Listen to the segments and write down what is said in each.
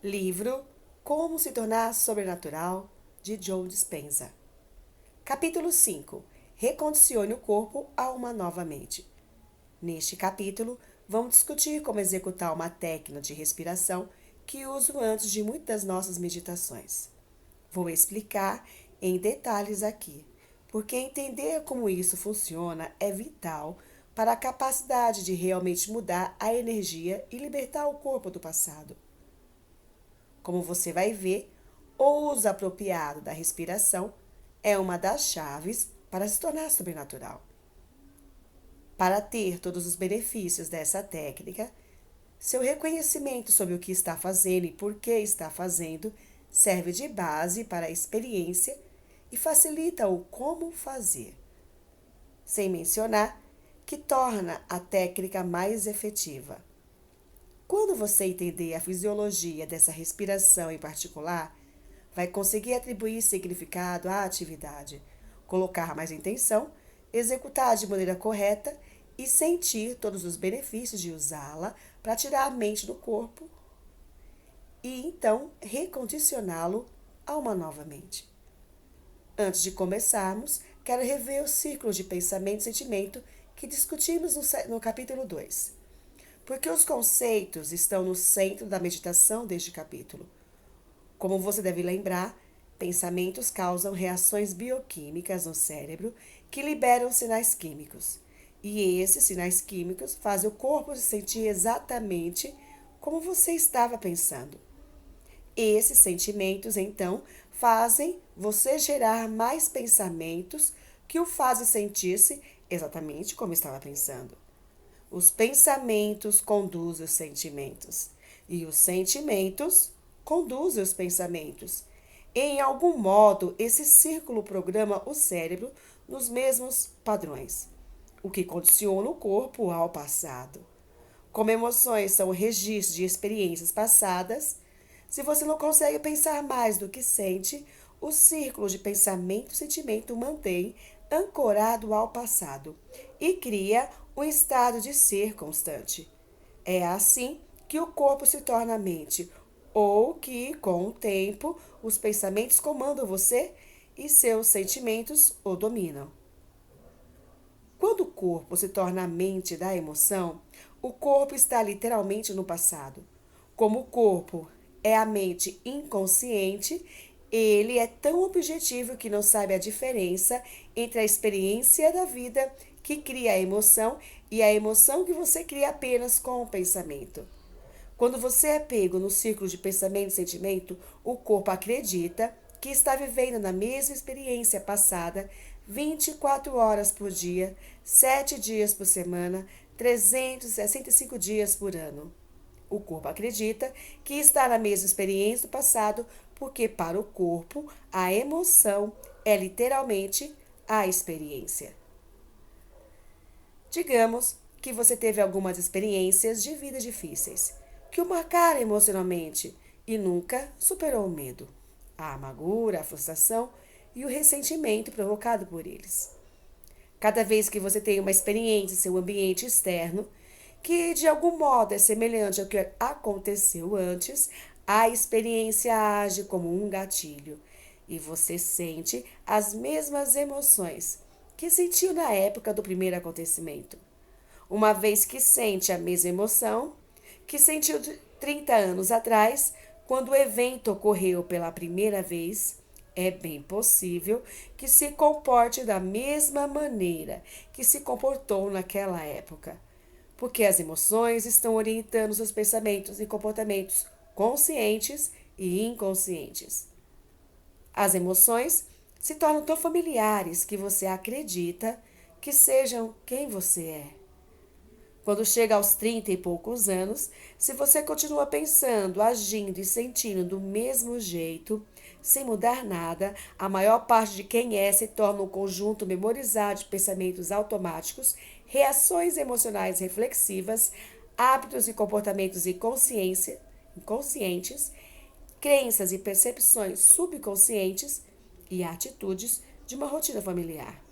Livro Como se tornar sobrenatural, de Joe Dispenza. Capítulo 5. Recondicione o corpo a uma nova mente. Neste capítulo, vamos discutir como executar uma técnica de respiração que uso antes de muitas das nossas meditações. Vou explicar em detalhes aqui, porque entender como isso funciona é vital para a capacidade de realmente mudar a energia e libertar o corpo do passado. Como você vai ver, o uso apropriado da respiração é uma das chaves para se tornar sobrenatural. Para ter todos os benefícios dessa técnica, seu reconhecimento sobre o que está fazendo e por que está fazendo serve de base para a experiência e facilita o como fazer. Sem mencionar que torna a técnica mais efetiva. Quando você entender a fisiologia dessa respiração em particular, vai conseguir atribuir significado à atividade, colocar mais intenção, executar de maneira correta e sentir todos os benefícios de usá-la para tirar a mente do corpo e então recondicioná-lo a uma nova mente. Antes de começarmos, quero rever o círculo de pensamento e sentimento que discutimos no capítulo 2, porque os conceitos estão no centro da meditação deste capítulo. Como você deve lembrar, pensamentos causam reações bioquímicas no cérebro que liberam sinais químicos. E esses sinais químicos fazem o corpo se sentir exatamente como você estava pensando. Esses sentimentos, então, fazem você gerar mais pensamentos que o fazem sentir-se exatamente como estava pensando. Os pensamentos conduzem os sentimentos e os sentimentos conduzem os pensamentos. Em algum modo, esse círculo programa o cérebro nos mesmos padrões, o que condiciona o corpo ao passado. Como emoções são registros de experiências passadas, se você não consegue pensar mais do que sente, o círculo de pensamento e sentimento mantém ancorado ao passado e cria um estado de ser constante. É assim que o corpo se torna a mente, ou que, com o tempo, os pensamentos comandam você e seus sentimentos o dominam. Quando o corpo se torna a mente da emoção, o corpo está literalmente no passado. Como o corpo é a mente inconsciente, ele é tão objetivo que não sabe a diferença entre a experiência da vida que cria a emoção e a emoção que você cria apenas com o pensamento. Quando você é pego no ciclo de pensamento e sentimento, o corpo acredita que está vivendo na mesma experiência passada 24 horas por dia, 7 dias por semana, 365 dias por ano. O corpo acredita que está na mesma experiência do passado porque, para o corpo, a emoção é literalmente a experiência. Digamos que você teve algumas experiências de vida difíceis que o marcaram emocionalmente e nunca superou o medo, a amargura, a frustração e o ressentimento provocado por eles. Cada vez que você tem uma experiência em seu ambiente externo, que de algum modo é semelhante ao que aconteceu antes, a experiência age como um gatilho e você sente as mesmas emoções que sentiu na época do primeiro acontecimento. Uma vez que sente a mesma emoção que sentiu 30 anos atrás, quando o evento ocorreu pela primeira vez, é bem possível que se comporte da mesma maneira que se comportou naquela época, porque as emoções estão orientando seus pensamentos e comportamentos conscientes e inconscientes. As emoções se tornam tão familiares que você acredita que sejam quem você é. Quando chega aos 30 e poucos anos, se você continua pensando, agindo e sentindo do mesmo jeito, sem mudar nada, a maior parte de quem é se torna um conjunto memorizado de pensamentos automáticos, reações emocionais reflexivas, hábitos e comportamentos inconscientes, crenças e percepções subconscientes e atitudes de uma rotina familiar.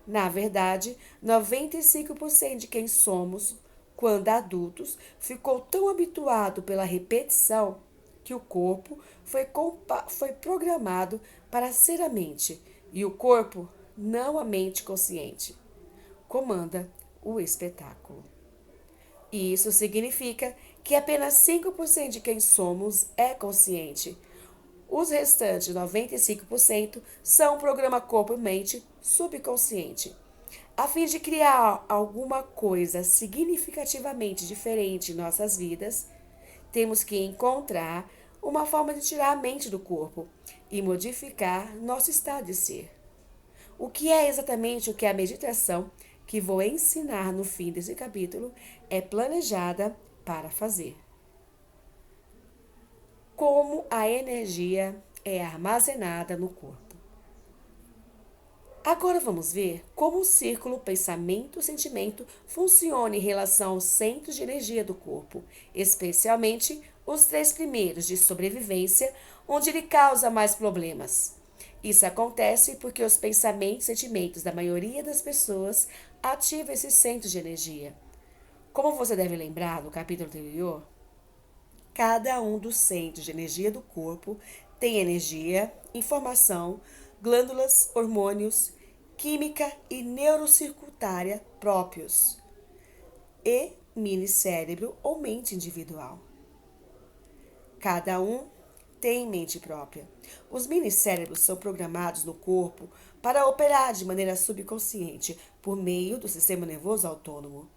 Na verdade, 95% de quem somos, quando adultos, ficou tão habituado pela repetição que o corpo foi programado para ser a mente e o corpo, não a mente consciente, comanda o espetáculo. E isso significa que apenas 5% de quem somos é consciente. Os restantes 95% são programa corpo-mente subconsciente. A fim de criar alguma coisa significativamente diferente em nossas vidas, temos que encontrar uma forma de tirar a mente do corpo e modificar nosso estado de ser. O que é exatamente o que a meditação que vou ensinar no fim desse capítulo é planejada para fazer. Como a energia é armazenada no corpo. Agora vamos ver como o círculo pensamento-sentimento funciona em relação aos centros de energia do corpo, especialmente os 3 primeiros de sobrevivência, onde ele causa mais problemas. Isso acontece porque os pensamentos e sentimentos da maioria das pessoas ativam esses centros de energia. Como você deve lembrar no capítulo anterior, cada um dos centros de energia do corpo tem energia, informação, glândulas, hormônios, química e neurocircuitária próprios e mini-cérebro ou mente individual. Cada um tem mente própria. Os mini-cérebros são programados no corpo para operar de maneira subconsciente por meio do sistema nervoso autônomo.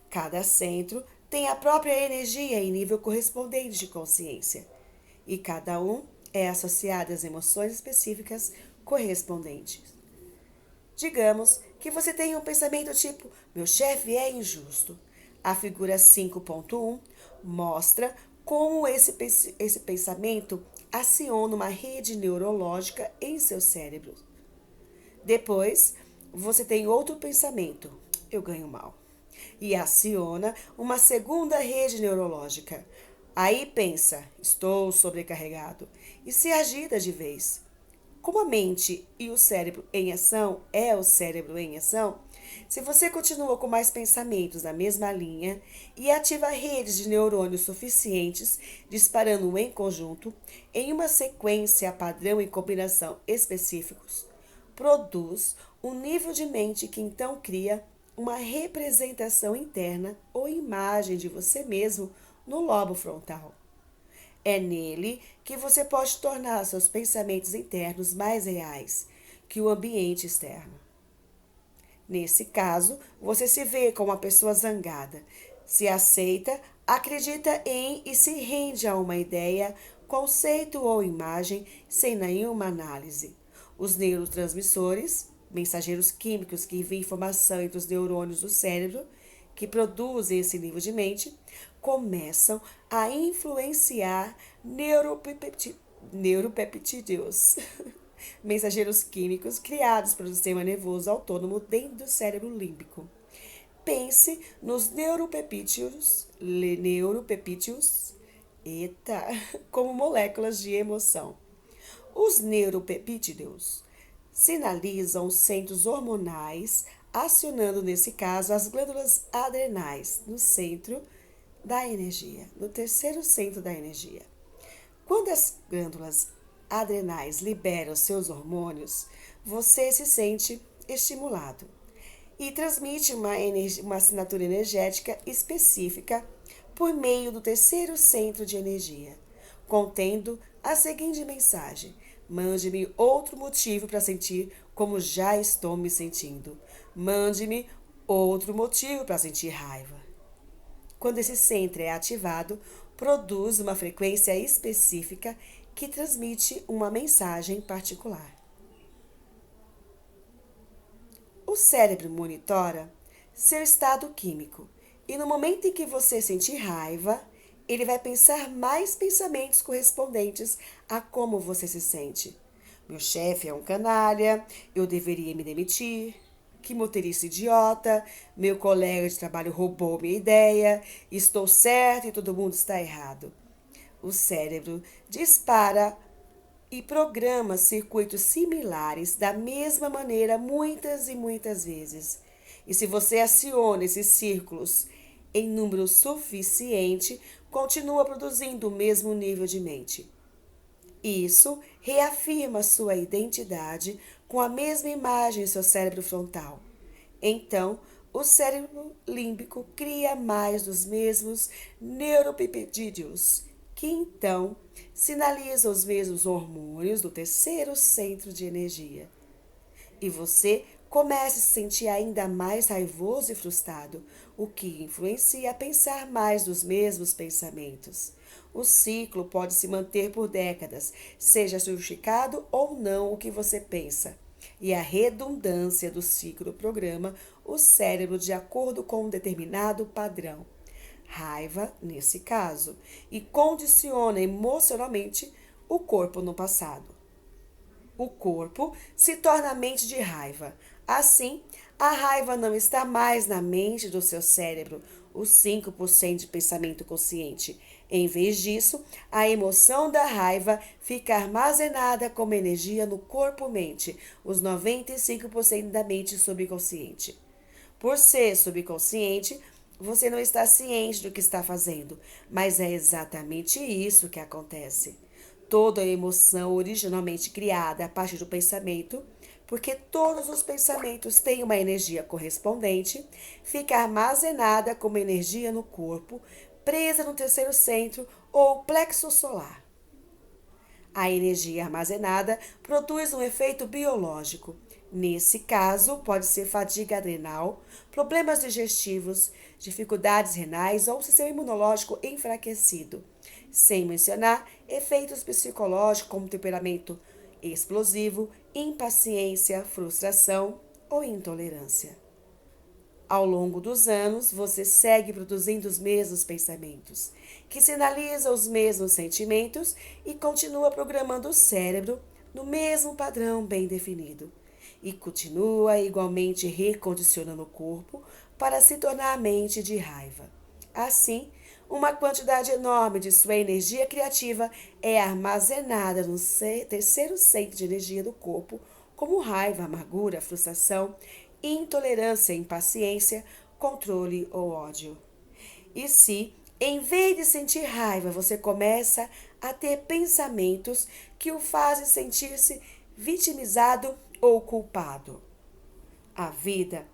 Cada centro tem a própria energia em nível correspondente de consciência, e cada um é associado às emoções específicas correspondentes. Digamos que você tem um pensamento tipo: meu chefe é injusto. A figura 5.1 mostra como esse pensamento aciona uma rede neurológica em seu cérebro. Depois, você tem outro pensamento: eu ganho mal. E aciona uma segunda rede neurológica. Aí pensa: estou sobrecarregado, e se agita de vez. Como a mente e o cérebro em ação é o cérebro em ação, se você continua com mais pensamentos na mesma linha e ativa redes de neurônios suficientes, disparando em conjunto, em uma sequência padrão e combinação específicos, produz um nível de mente que então cria uma representação interna ou imagem de você mesmo no lobo frontal. É nele que você pode tornar seus pensamentos internos mais reais que o ambiente externo. Nesse caso, você se vê como uma pessoa zangada, se aceita, acredita em e se rende a uma ideia, conceito ou imagem sem nenhuma análise. Os neurotransmissores, mensageiros químicos que enviam informação entre os neurônios do cérebro, que produzem esse nível de mente, começam a influenciar neuropeptídeos, mensageiros químicos criados pelo sistema nervoso autônomo dentro do cérebro límbico. Pense nos neuropeptídeos, como moléculas de emoção. Os neuropeptídeos sinalizam os centros hormonais, acionando, nesse caso, as glândulas adrenais no centro da energia, no terceiro centro da energia. Quando as glândulas adrenais liberam seus hormônios, você se sente estimulado e transmite uma assinatura energética específica por meio do terceiro centro de energia, contendo a seguinte mensagem: mande-me outro motivo para sentir como já estou me sentindo. Mande-me outro motivo para sentir raiva. Quando esse centro é ativado, produz uma frequência específica que transmite uma mensagem particular. O cérebro monitora seu estado químico e no momento em que você sentir raiva, ele vai pensar mais pensamentos correspondentes a como você se sente. Meu chefe é um canalha, eu deveria me demitir. Que motorista idiota, meu colega de trabalho roubou minha ideia, estou certo e todo mundo está errado. O cérebro dispara e programa circuitos similares da mesma maneira muitas e muitas vezes. E se você aciona esses círculos em número suficiente, continua produzindo o mesmo nível de mente. Isso reafirma sua identidade com a mesma imagem em seu cérebro frontal. Então, o cérebro límbico cria mais dos mesmos neuropeptídeos, que então sinalizam os mesmos hormônios do terceiro centro de energia. E você começa a se sentir ainda mais raivoso e frustrado, o que influencia a pensar mais dos mesmos pensamentos. O ciclo pode se manter por décadas, seja justificado ou não o que você pensa. E a redundância do ciclo programa o cérebro de acordo com um determinado padrão. Raiva, nesse caso, e condiciona emocionalmente o corpo no passado. O corpo se torna a mente de raiva. Assim, a raiva não está mais na mente do seu cérebro, os 5% de pensamento consciente. Em vez disso, a emoção da raiva fica armazenada como energia no corpo-mente, os 95% da mente subconsciente. Por ser subconsciente, você não está ciente do que está fazendo, mas é exatamente isso que acontece. Toda emoção originalmente criada a partir do pensamento, porque todos os pensamentos têm uma energia correspondente, fica armazenada como energia no corpo, presa no terceiro centro ou plexo solar. A energia armazenada produz um efeito biológico. Nesse caso, pode ser fadiga adrenal, problemas digestivos, dificuldades renais ou sistema imunológico enfraquecido. Sem mencionar efeitos psicológicos como temperamento explosivo, impaciência, frustração ou intolerância. Ao longo dos anos, você segue produzindo os mesmos pensamentos, que sinalizam os mesmos sentimentos e continua programando o cérebro no mesmo padrão bem definido. E continua igualmente recondicionando o corpo para se tornar a mente de raiva. Assim, uma quantidade enorme de sua energia criativa é armazenada no terceiro centro de energia do corpo, como raiva, amargura, frustração, intolerância, impaciência, controle ou ódio. E se, em vez de sentir raiva, você começa a ter pensamentos que o fazem sentir-se vitimizado ou culpado? A vida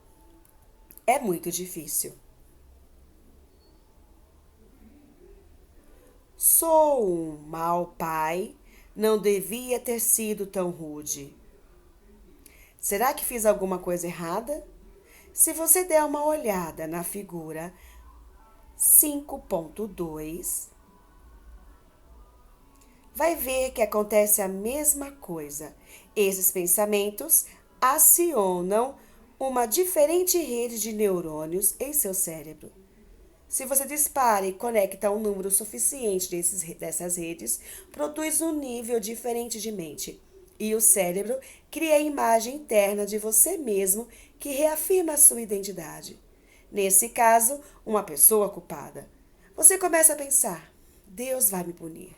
é muito difícil. Sou um mau pai, não devia ter sido tão rude. Será que fiz alguma coisa errada? Se você der uma olhada na figura 5.2, vai ver que acontece a mesma coisa. Esses pensamentos acionam uma diferente rede de neurônios em seu cérebro. Se você dispara e conecta um número suficiente dessas redes, produz um nível diferente de mente. E o cérebro cria a imagem interna de você mesmo que reafirma a sua identidade. Nesse caso, uma pessoa culpada. Você começa a pensar: Deus vai me punir.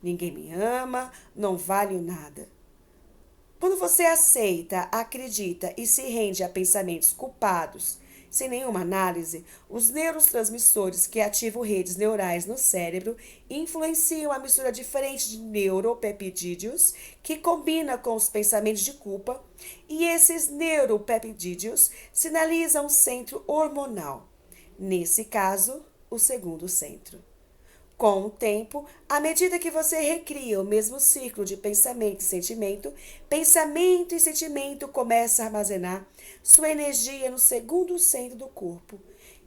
Ninguém me ama, não valho nada. Quando você aceita, acredita e se rende a pensamentos culpados, sem nenhuma análise, os neurotransmissores que ativam redes neurais no cérebro influenciam a mistura diferente de neuropeptídeos que combina com os pensamentos de culpa, e esses neuropeptídeos sinalizam um centro hormonal, nesse caso, o segundo centro. Com o tempo, à medida que você recria o mesmo ciclo de pensamento e sentimento começa a armazenar sua energia no segundo centro do corpo.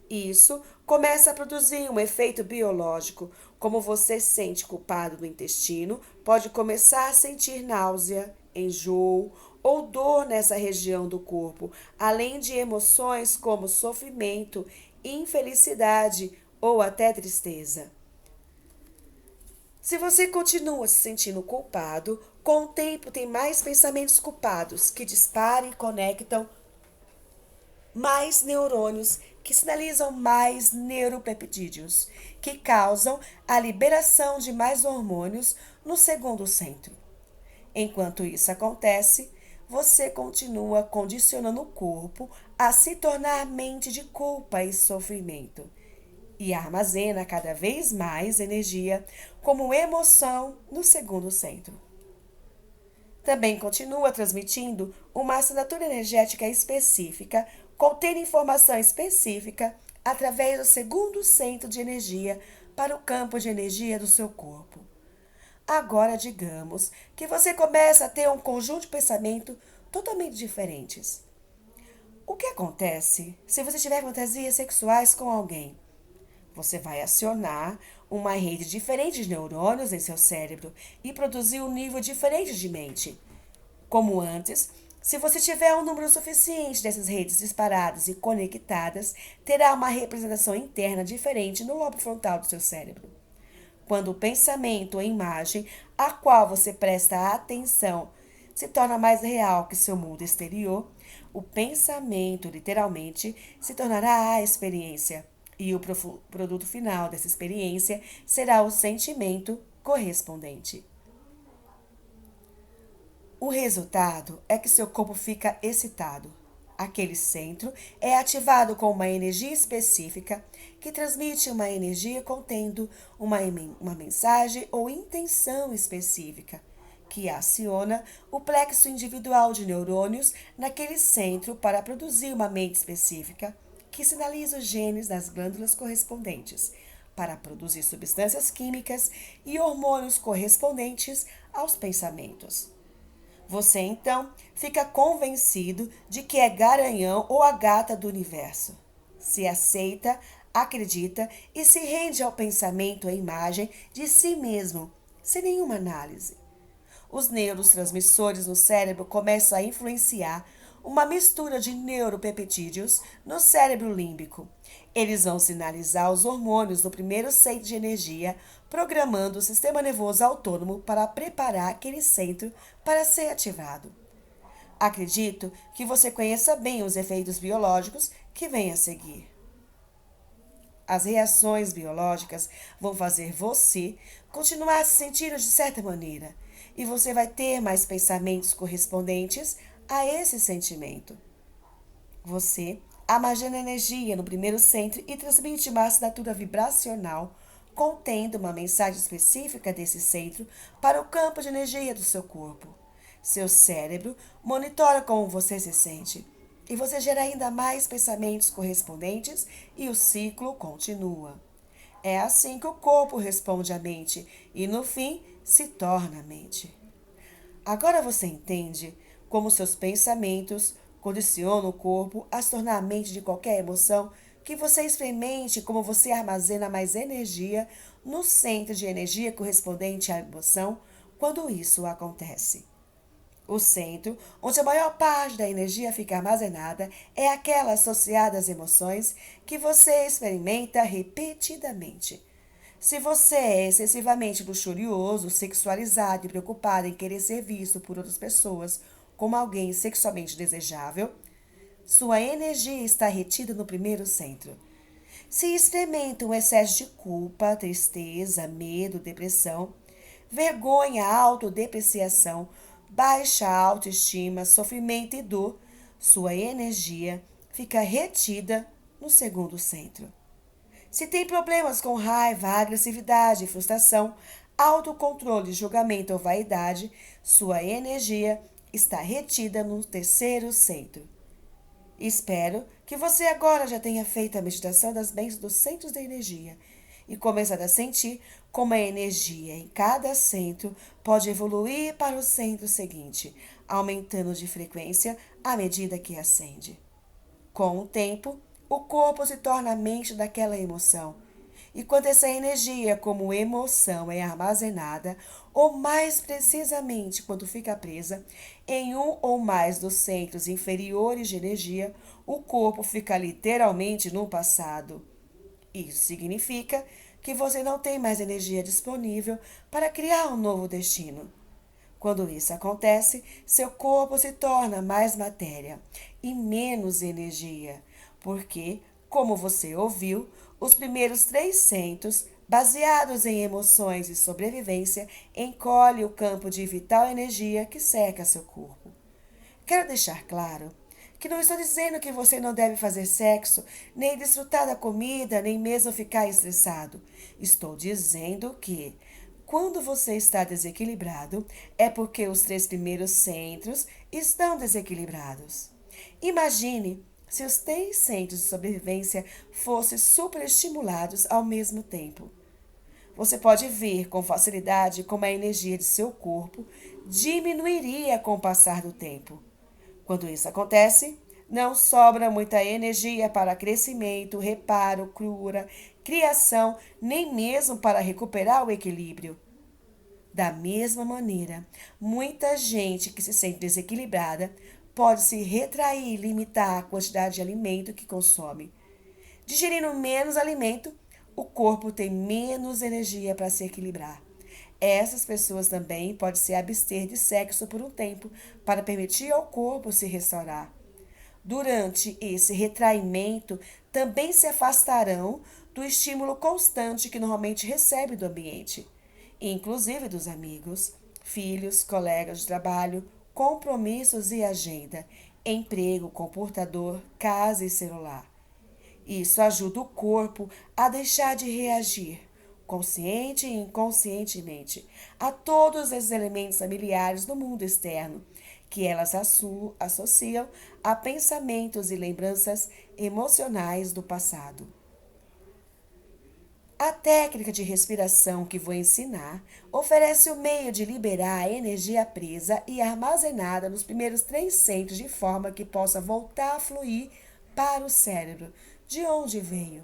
Isso começa a produzir um efeito biológico. Como você sente culpado no intestino, pode começar a sentir náusea, enjoo ou dor nessa região do corpo, além de emoções como sofrimento, infelicidade ou até tristeza. Se você continua se sentindo culpado, com o tempo tem mais pensamentos culpados que disparam e conectam mais neurônios que sinalizam mais neuropeptídeos, que causam a liberação de mais hormônios no segundo centro. Enquanto isso acontece, você continua condicionando o corpo a se tornar mente de culpa e sofrimento. e armazena cada vez mais energia como emoção no segundo centro. Também continua transmitindo uma assinatura energética específica, contendo informação específica através do segundo centro de energia para o campo de energia do seu corpo. Agora, digamos que você começa a ter um conjunto de pensamento totalmente diferentes. O que acontece se você tiver fantasias sexuais com alguém? Você vai acionar uma rede diferente de neurônios em seu cérebro e produzir um nível diferente de mente. Como antes, se você tiver um número suficiente dessas redes disparadas e conectadas, terá uma representação interna diferente no lobo frontal do seu cérebro. Quando o pensamento ou imagem a qual você presta atenção se torna mais real que seu mundo exterior, o pensamento, literalmente, se tornará a experiência. E o produto final dessa experiência será o sentimento correspondente. O resultado é que seu corpo fica excitado. Aquele centro é ativado com uma energia específica que transmite uma energia contendo uma mensagem ou intenção específica, que aciona o plexo individual de neurônios naquele centro para produzir uma mente específica, que sinaliza os genes das glândulas correspondentes, para produzir substâncias químicas e hormônios correspondentes aos pensamentos. Você então fica convencido de que é garanhão ou a gata do universo. Se aceita, acredita e se rende ao pensamento e à imagem de si mesmo, sem nenhuma análise. Os neurotransmissores no cérebro começam a influenciar uma mistura de neuropeptídeos no cérebro límbico. Eles vão sinalizar os hormônios no primeiro centro de energia, programando o sistema nervoso autônomo para preparar aquele centro para ser ativado. Acredito que você conheça bem os efeitos biológicos que vêm a seguir. As reações biológicas vão fazer você continuar se sentindo de certa maneira, e você vai ter mais pensamentos correspondentes a esse sentimento. Você armazena energia no primeiro centro e transmite uma assinatura vibracional contendo uma mensagem específica desse centro para o campo de energia do seu corpo. Seu cérebro monitora como você se sente e você gera ainda mais pensamentos correspondentes e o ciclo continua. É assim que o corpo responde à mente e, no fim, se torna a mente. Agora você entende como seus pensamentos condicionam o corpo a se tornar a mente de qualquer emoção que você experimente, como você armazena mais energia no centro de energia correspondente à emoção quando isso acontece. O centro, onde a maior parte da energia fica armazenada, é aquela associada às emoções que você experimenta repetidamente. Se você é excessivamente luxurioso, sexualizado e preocupado em querer ser visto por outras pessoas como alguém sexualmente desejável, sua energia está retida no primeiro centro. Se experimenta um excesso de culpa, tristeza, medo, depressão, vergonha, autodepreciação, baixa autoestima, sofrimento e dor, sua energia fica retida no segundo centro. Se tem problemas com raiva, agressividade, frustração, autocontrole, julgamento ou vaidade, sua energia está retida no terceiro centro. Espero que você agora já tenha feito a meditação das bênçãos dos centros da energia e começado a sentir como a energia em cada centro pode evoluir para o centro seguinte, aumentando de frequência à medida que ascende. Com o tempo, o corpo se torna a mente daquela emoção. E quando essa energia, como emoção, é armazenada, ou mais precisamente quando fica presa em um ou mais dos centros inferiores de energia, o corpo fica literalmente no passado. Isso significa que você não tem mais energia disponível para criar um novo destino. Quando isso acontece, seu corpo se torna mais matéria e menos energia, porque, como você ouviu, os primeiros 3 centros, baseados em emoções e sobrevivência, encolhem o campo de vital energia que cerca seu corpo. Quero deixar claro Que não estou dizendo que você não deve fazer sexo, nem desfrutar da comida, nem mesmo ficar estressado. Estou dizendo que, quando você está desequilibrado, é porque os três primeiros centros estão desequilibrados. Imagine se os três centros de sobrevivência fossem superestimulados ao mesmo tempo. Você pode ver com facilidade como a energia de seu corpo diminuiria com o passar do tempo. Quando isso acontece, não sobra muita energia para crescimento, reparo, cura, criação, nem mesmo para recuperar o equilíbrio. Da mesma maneira, muita gente que se sente desequilibrada pode se retrair e limitar a quantidade de alimento que consome. Digerindo menos alimento, o corpo tem menos energia para se equilibrar. Essas pessoas também podem se abster de sexo por um tempo para permitir ao corpo se restaurar. Durante esse retraimento, também se afastarão do estímulo constante que normalmente recebe do ambiente, inclusive dos amigos, filhos, colegas de trabalho, compromissos e agenda, emprego, computador, casa e celular. Isso ajuda o corpo a deixar de reagir, consciente e inconscientemente, a todos esses elementos familiares do mundo externo, que elas associam a pensamentos e lembranças emocionais do passado. A técnica de respiração que vou ensinar oferece o meio de liberar a energia presa e armazenada nos primeiros três centros de forma que possa voltar a fluir para o cérebro, de onde veio.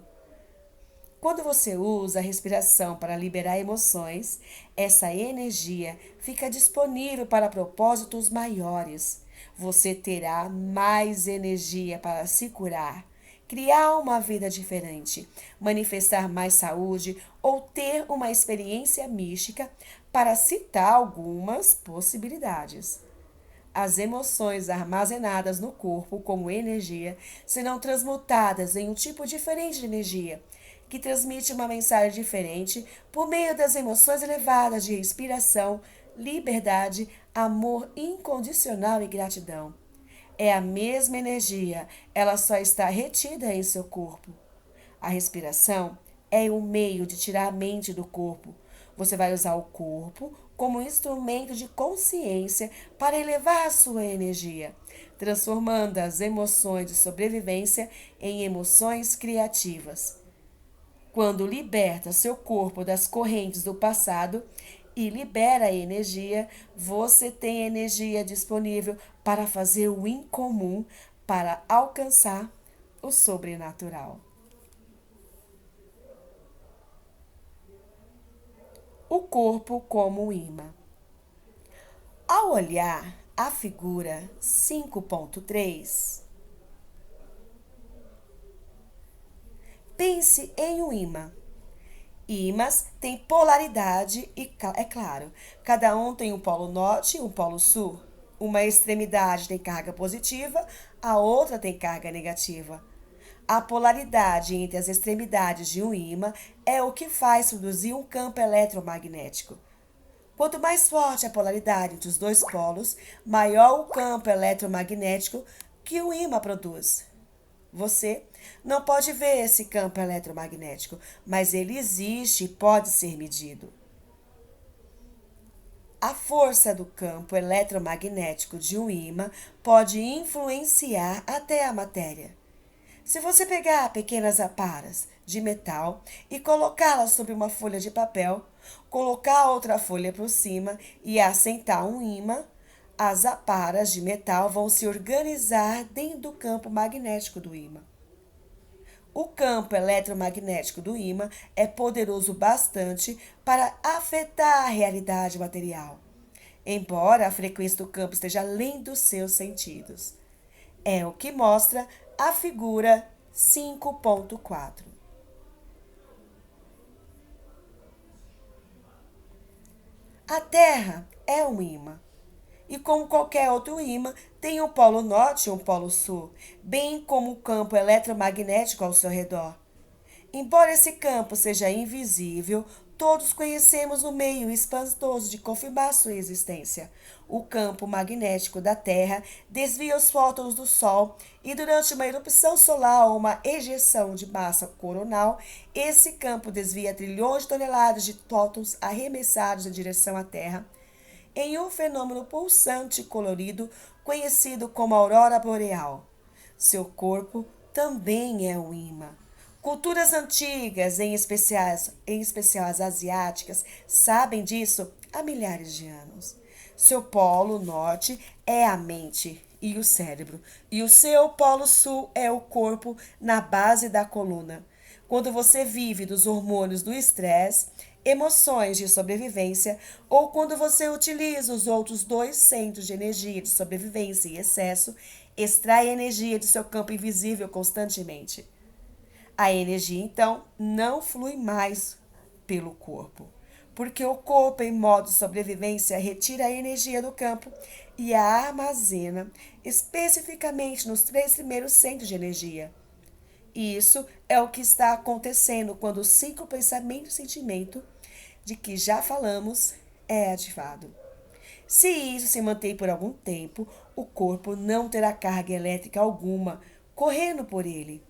Quando você usa a respiração para liberar emoções, essa energia fica disponível para propósitos maiores. Você terá mais energia para se curar, criar uma vida diferente, manifestar mais saúde ou ter uma experiência mística, para citar algumas possibilidades. As emoções armazenadas no corpo como energia serão transmutadas em um tipo diferente de energia, que transmite uma mensagem diferente por meio das emoções elevadas de inspiração, liberdade, amor incondicional e gratidão. É a mesma energia, ela só está retida em seu corpo. A respiração é o meio de tirar a mente do corpo. Você vai usar o corpo como instrumento de consciência para elevar a sua energia, transformando as emoções de sobrevivência em emoções criativas. Quando liberta seu corpo das correntes do passado e libera a energia, você tem energia disponível para fazer o incomum, para alcançar o sobrenatural. O corpo como um imã. Ao olhar a figura 5.3, pense em um imã. Ímãs têm polaridade e, é claro, cada um tem um polo norte e um polo sul. Uma extremidade tem carga positiva, a outra tem carga negativa. A polaridade entre as extremidades de um ímã é o que faz produzir um campo eletromagnético. Quanto mais forte a polaridade entre os dois polos, maior o campo eletromagnético que o ímã produz. Você não pode ver esse campo eletromagnético, mas ele existe e pode ser medido. A força do campo eletromagnético de um ímã pode influenciar até a matéria. Se você pegar pequenas aparas de metal e colocá-las sobre uma folha de papel, colocar outra folha por cima e assentar um ímã, as aparas de metal vão se organizar dentro do campo magnético do ímã. O campo eletromagnético do ímã é poderoso bastante para afetar a realidade material, embora a frequência do campo esteja além dos seus sentidos. É o que mostra a figura 5.4. A Terra é um ímã. E como qualquer outro ímã, tem um polo norte e um polo sul, bem como o campo eletromagnético ao seu redor. Embora esse campo seja invisível, Todos conhecemos o meio espantoso de confirmar sua existência. O campo magnético da Terra desvia os fótons do Sol e, durante uma erupção solar ou uma ejeção de massa coronal, esse campo desvia trilhões de toneladas de fótons arremessados em direção à Terra, em um fenômeno pulsante e colorido conhecido como aurora boreal. Seu corpo também é um imã. Culturas antigas, em especial as asiáticas, sabem disso há milhares de anos. Seu polo norte é a mente e o cérebro, e o seu polo sul é o corpo na base da coluna. Quando você vive dos hormônios do estresse, emoções de sobrevivência, ou quando você utiliza os outros dois centros de energia de sobrevivência e excesso, extrai energia de seu campo invisível constantemente. A energia, então, não flui mais pelo corpo, porque o corpo, em modo de sobrevivência, retira a energia do campo e a armazena especificamente nos três primeiros centros de energia. E isso é o que está acontecendo quando o ciclo pensamento e sentimento, de que já falamos, é ativado. Se isso se mantém por algum tempo, o corpo não terá carga elétrica alguma correndo por ele.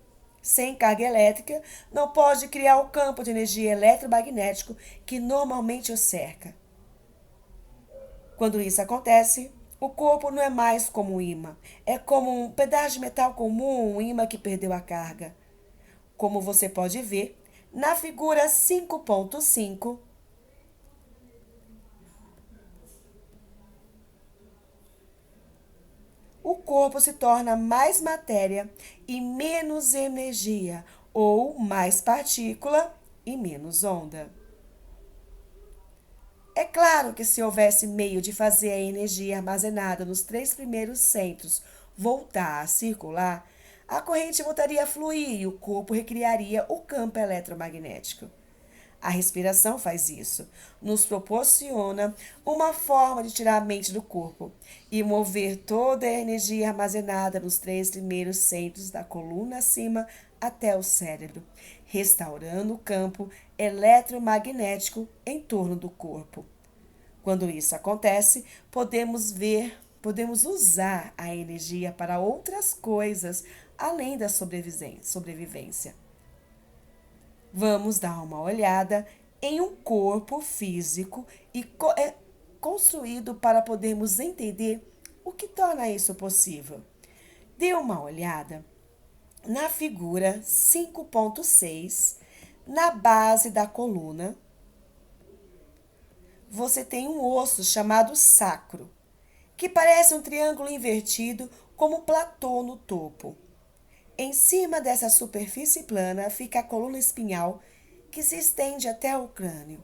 Sem carga elétrica, não pode criar o campo de energia eletromagnético que normalmente o cerca. Quando isso acontece, o corpo não é mais como um ímã. É como um pedaço de metal comum, um ímã que perdeu a carga. Como você pode ver, na figura 5.5, o corpo se torna mais matéria e menos energia, ou mais partícula e menos onda. É claro que se houvesse meio de fazer a energia armazenada nos três primeiros centros voltar a circular, a corrente voltaria a fluir e o corpo recriaria o campo eletromagnético. A respiração faz isso, nos proporciona uma forma de tirar a mente do corpo e mover toda a energia armazenada nos três primeiros centros da coluna acima até o cérebro, restaurando o campo eletromagnético em torno do corpo. Quando isso acontece, podemos usar a energia para outras coisas além da sobrevivência. Vamos dar uma olhada em um corpo físico e construído para podermos entender o que torna isso possível. Dê uma olhada na figura 5.6, na base da coluna. Você tem um osso chamado sacro, que parece um triângulo invertido como um platô no topo. Em cima dessa superfície plana fica a coluna espinhal, que se estende até o crânio.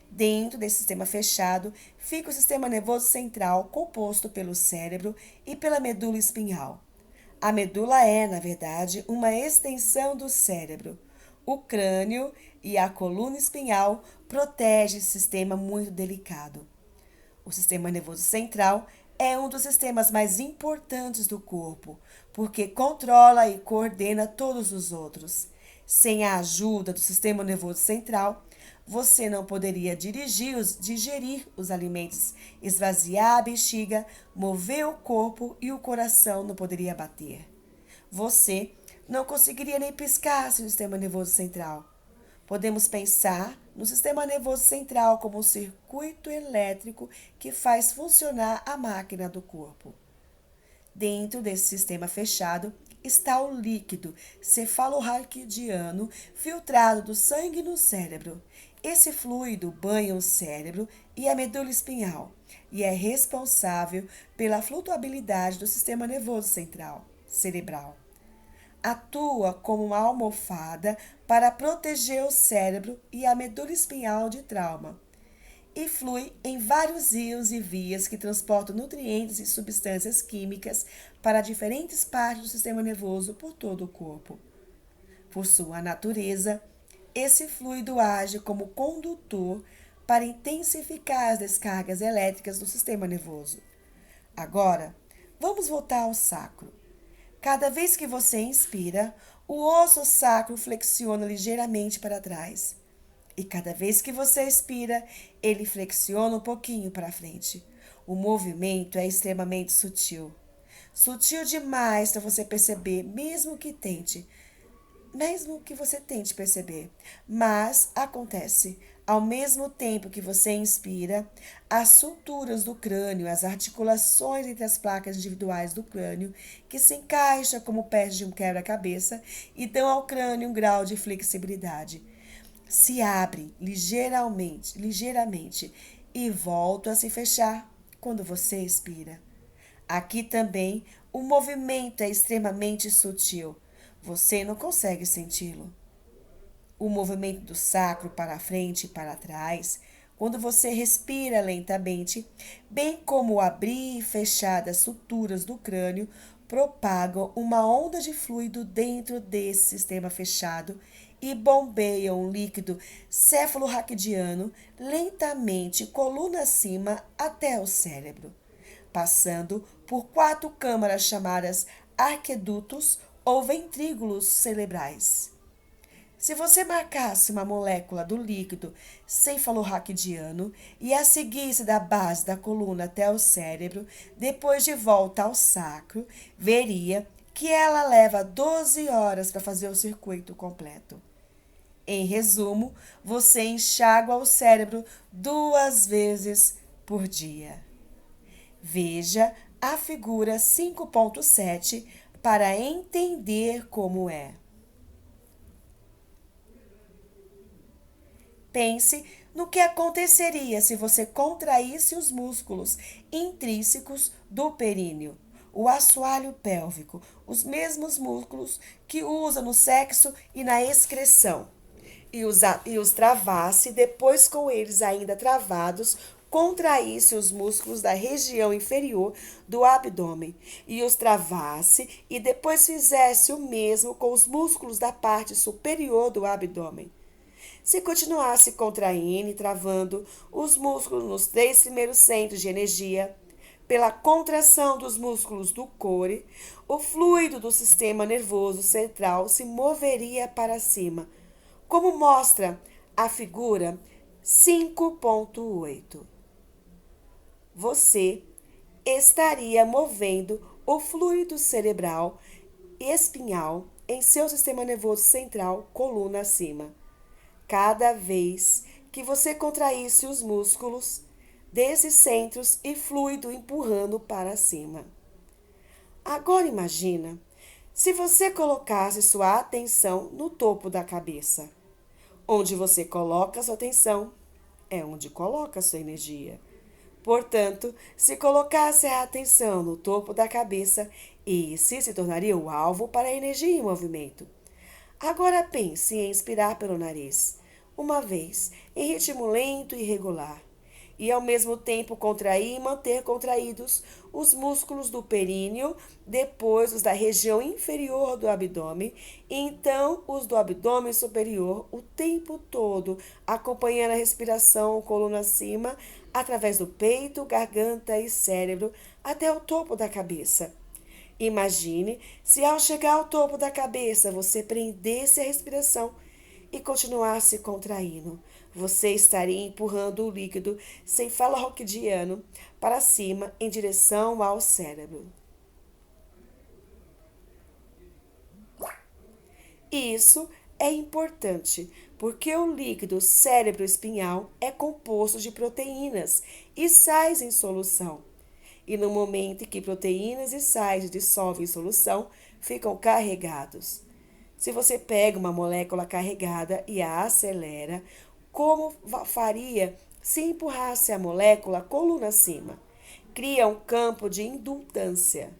Dentro desse sistema fechado fica o sistema nervoso central, composto pelo cérebro e pela medula espinhal. A medula é, na verdade, uma extensão do cérebro. O crânio e a coluna espinhal protegem esse sistema muito delicado. O sistema nervoso central é um dos sistemas mais importantes do corpo, porque controla e coordena todos os outros. Sem a ajuda do sistema nervoso central, você não poderia digerir os alimentos, esvaziar a bexiga, mover o corpo e o coração não poderia bater. Você não conseguiria nem piscar sem o sistema nervoso central. Podemos pensar no sistema nervoso central como um circuito elétrico que faz funcionar a máquina do corpo. Dentro desse sistema fechado está o líquido cefalorraquidiano filtrado do sangue no cérebro. Esse fluido banha o cérebro e a medula espinhal e é responsável pela flutuabilidade do sistema nervoso cerebral. Atua como uma almofada para proteger o cérebro e a medula espinhal de trauma e flui em vários rios e vias que transportam nutrientes e substâncias químicas para diferentes partes do sistema nervoso por todo o corpo. Por sua natureza, esse fluido age como condutor para intensificar as descargas elétricas do sistema nervoso. Agora, vamos voltar ao sacro. Cada vez que você inspira, o osso sacro flexiona ligeiramente para trás. E cada vez que você expira, ele flexiona um pouquinho para frente. O movimento é extremamente sutil. Sutil demais para você perceber, mesmo que você tente perceber. Mas acontece. Ao mesmo tempo que você inspira, as suturas do crânio, as articulações entre as placas individuais do crânio, que se encaixam como peças de um quebra-cabeça e dão ao crânio um grau de flexibilidade, se abrem ligeiramente e voltam a se fechar quando você expira. Aqui também o movimento é extremamente sutil. Você não consegue senti-lo. O movimento do sacro para frente e para trás, quando você respira lentamente, bem como o abrir e fechar das suturas do crânio, propagam uma onda de fluido dentro desse sistema fechado e bombeiam um líquido cefalorraquidiano lentamente, coluna acima, até o cérebro, passando por 4 câmaras chamadas arquedutos ou ventrículos cerebrais. Se você marcasse uma molécula do líquido cefalorraquidiano e a seguisse da base da coluna até o cérebro, depois de volta ao sacro, veria que ela leva 12 horas para fazer o circuito completo. Em resumo, você enxágua o cérebro 2 vezes por dia. Veja a figura 5.7 para entender como é. Pense no que aconteceria se você contraísse os músculos intrínsecos do períneo, o assoalho pélvico, os mesmos músculos que usa no sexo e na excreção, e os travasse, depois com eles ainda travados, contraísse os músculos da região inferior do abdômen e os travasse e depois fizesse o mesmo com os músculos da parte superior do abdômen. Se continuasse contraindo e travando os músculos nos 3 primeiros centros de energia, pela contração dos músculos do core, o fluido do sistema nervoso central se moveria para cima, como mostra a figura 5.8. Você estaria movendo o fluido cerebral e espinhal em seu sistema nervoso central, coluna acima, cada vez que você contraísse os músculos desses centros e fluido empurrando para cima. Agora imagina se você colocasse sua atenção no topo da cabeça. Onde você coloca sua atenção é onde coloca sua energia. Portanto, se colocasse a atenção no topo da cabeça, esse se tornaria o alvo para a energia em movimento. Agora pense em inspirar pelo nariz, uma vez, em ritmo lento e regular, e ao mesmo tempo contrair e manter contraídos os músculos do períneo, depois os da região inferior do abdômen, e então os do abdômen superior o tempo todo, acompanhando a respiração coluna acima, através do peito, garganta e cérebro, até o topo da cabeça. Imagine se ao chegar ao topo da cabeça você prendesse a respiração e continuasse contraindo. Você estaria empurrando o líquido cefalorraquidiano para cima em direção ao cérebro. Isso é importante porque o líquido cérebro-espinhal é composto de proteínas e sais em solução. E no momento em que proteínas e sais dissolvem em solução, ficam carregados. Se você pega uma molécula carregada e a acelera, como faria se empurrasse a molécula coluna acima? Cria um campo de indutância.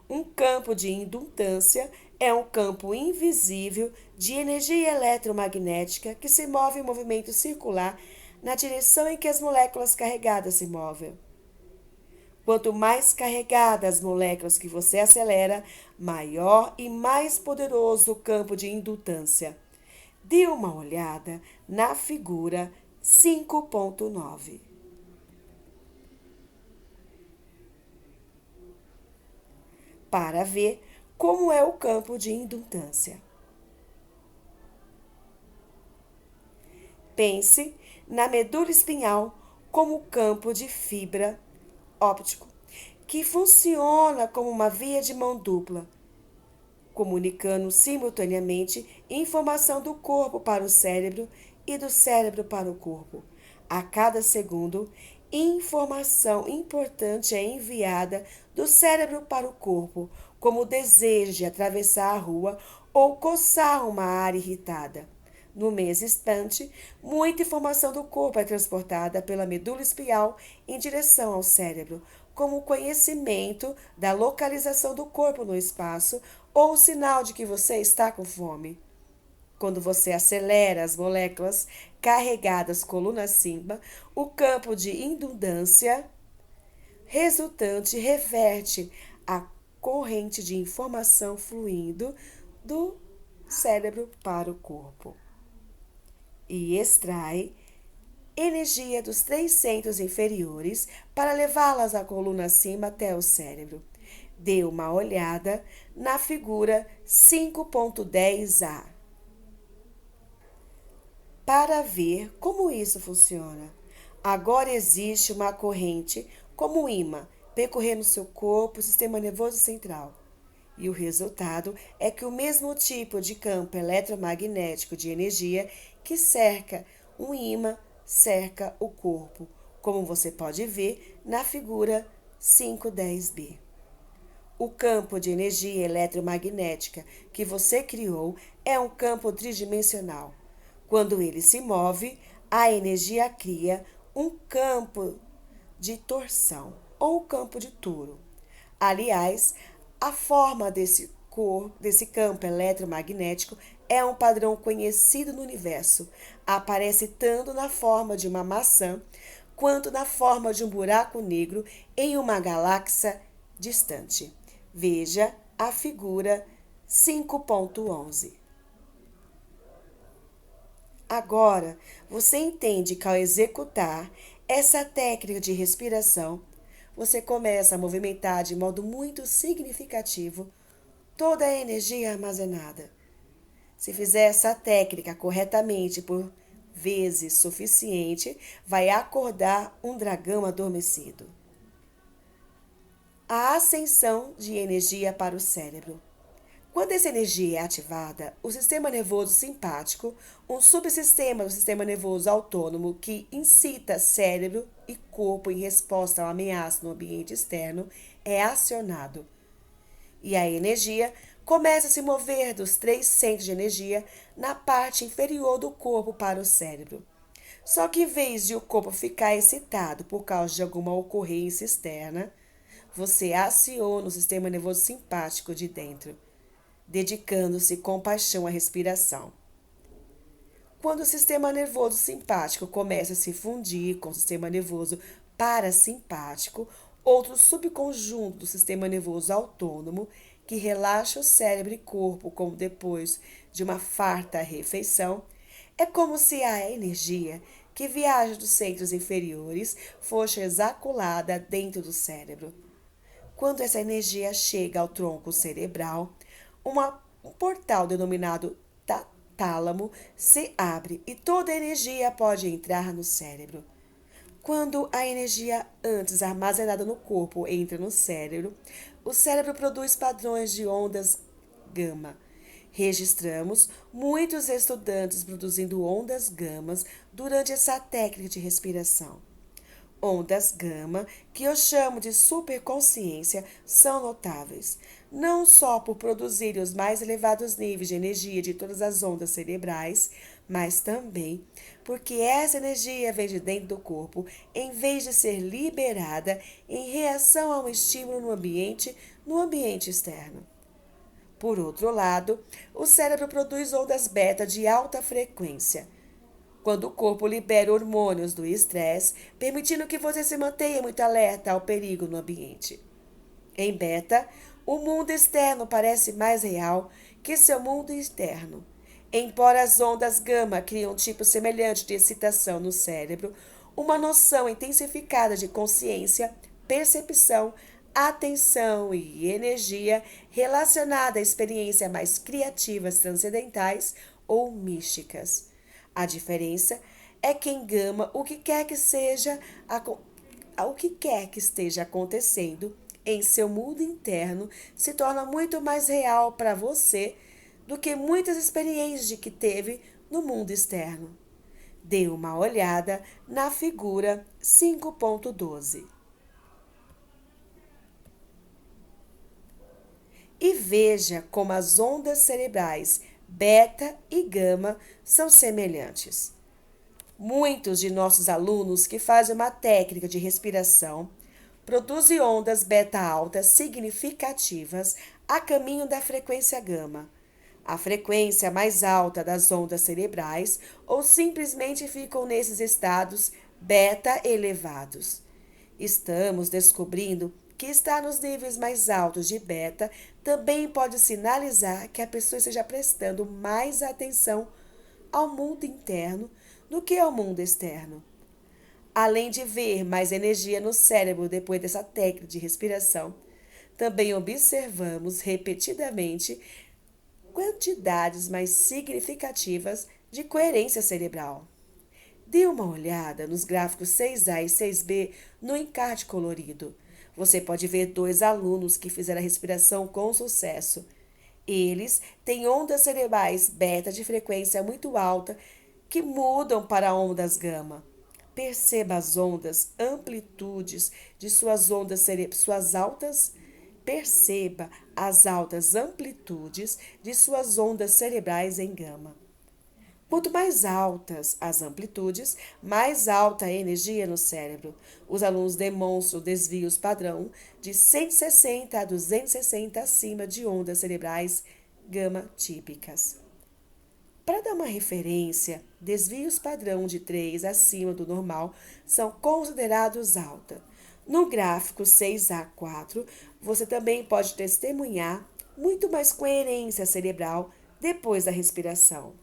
Um campo de indutância é um campo invisível de energia eletromagnética que se move em movimento circular na direção em que as moléculas carregadas se movem. Quanto mais carregadas as moléculas que você acelera, maior e mais poderoso o campo de indutância. Dê uma olhada na figura 5.9. Para ver como é o campo de indutância. Pense na medula espinhal como campo de fibra óptico que funciona como uma via de mão dupla, comunicando simultaneamente informação do corpo para o cérebro e do cérebro para o corpo. A cada segundo, informação importante é enviada do cérebro para o corpo, como o desejo de atravessar a rua ou coçar uma área irritada. No mesmo instante, muita informação do corpo é transportada pela medula espinhal em direção ao cérebro, como o conhecimento da localização do corpo no espaço ou o sinal de que você está com fome. Quando você acelera as moléculas carregadas coluna acima, o campo de indundância resultante reverte a corrente de informação fluindo do cérebro para o corpo e extrai energia dos três centros inferiores para levá-las à coluna acima até o cérebro. Dê uma olhada na figura 5.10a para ver como isso funciona. Agora existe uma corrente como um ímã percorrendo seu corpo e sistema nervoso central. E o resultado é que o mesmo tipo de campo eletromagnético de energia que cerca um ímã cerca o corpo, como você pode ver na figura 5.10b. O campo de energia eletromagnética que você criou é um campo tridimensional. Quando ele se move, a energia cria um campo de torção ou campo de Toro. Aliás, a forma desse campo eletromagnético é um padrão conhecido no universo. Aparece tanto na forma de uma maçã quanto na forma de um buraco negro em uma galáxia distante. Veja a figura 5.11. Agora, você entende que ao executar essa técnica de respiração, você começa a movimentar de modo muito significativo toda a energia armazenada. Se fizer essa técnica corretamente por vezes suficiente, vai acordar um dragão adormecido. A ascensão de energia para o cérebro. Quando essa energia é ativada, o sistema nervoso simpático, um subsistema do sistema nervoso autônomo que incita cérebro e corpo em resposta a uma ameaça no ambiente externo, é acionado. E a energia começa a se mover dos três centros de energia na parte inferior do corpo para o cérebro. Só que em vez de o corpo ficar excitado por causa de alguma ocorrência externa, você aciona o sistema nervoso simpático de dentro, dedicando-se com paixão à respiração. Quando o sistema nervoso simpático começa a se fundir com o sistema nervoso parasimpático, outro subconjunto do sistema nervoso autônomo, que relaxa o cérebro e corpo como depois de uma farta refeição, é como se a energia que viaja dos centros inferiores fosse exaculada dentro do cérebro. Quando essa energia chega ao tronco cerebral, um portal denominado tálamo se abre e toda a energia pode entrar no cérebro. Quando a energia antes armazenada no corpo entra no cérebro, o cérebro produz padrões de ondas gama. Registramos muitos estudantes produzindo ondas gamas durante essa técnica de respiração. Ondas gama, que eu chamo de superconsciência, são notáveis, não só por produzirem os mais elevados níveis de energia de todas as ondas cerebrais, mas também porque essa energia vem de dentro do corpo, em vez de ser liberada em reação a um estímulo no ambiente externo. Por outro lado, o cérebro produz ondas beta de alta frequência, quando o corpo libera hormônios do estresse, permitindo que você se mantenha muito alerta ao perigo no ambiente. Em beta, o mundo externo parece mais real que seu mundo interno. Embora as ondas gama criem um tipo semelhante de excitação no cérebro, uma noção intensificada de consciência, percepção, atenção e energia relacionada a experiências mais criativas, transcendentais ou místicas. A diferença é que em gama o que quer que esteja acontecendo em seu mundo interno se torna muito mais real para você do que muitas experiências que teve no mundo externo. Dê uma olhada na figura 5.12 e veja como as ondas cerebrais beta e gama são semelhantes. Muitos de nossos alunos que fazem uma técnica de respiração produzem ondas beta altas significativas a caminho da frequência gama, a frequência mais alta das ondas cerebrais, ou simplesmente ficam nesses estados beta elevados. Estamos descobrindo que estar nos níveis mais altos de beta também pode sinalizar que a pessoa esteja prestando mais atenção ao mundo interno do que ao mundo externo. Além de ver mais energia no cérebro depois dessa técnica de respiração, também observamos repetidamente quantidades mais significativas de coerência cerebral. Dê uma olhada nos gráficos 6A e 6B no encarte colorido. Você pode ver dois alunos que fizeram a respiração com sucesso. Eles têm ondas cerebrais beta de frequência muito alta que mudam para ondas gama. Perceba as ondas, amplitudes de Perceba as altas amplitudes de suas ondas cerebrais em gama. Quanto mais altas as amplitudes, mais alta a energia no cérebro. Os alunos demonstram desvios padrão de 160 a 260 acima de ondas cerebrais gama típicas. Para dar uma referência, desvios padrão de 3 acima do normal são considerados alta. No gráfico 6A4, você também pode testemunhar muito mais coerência cerebral depois da respiração.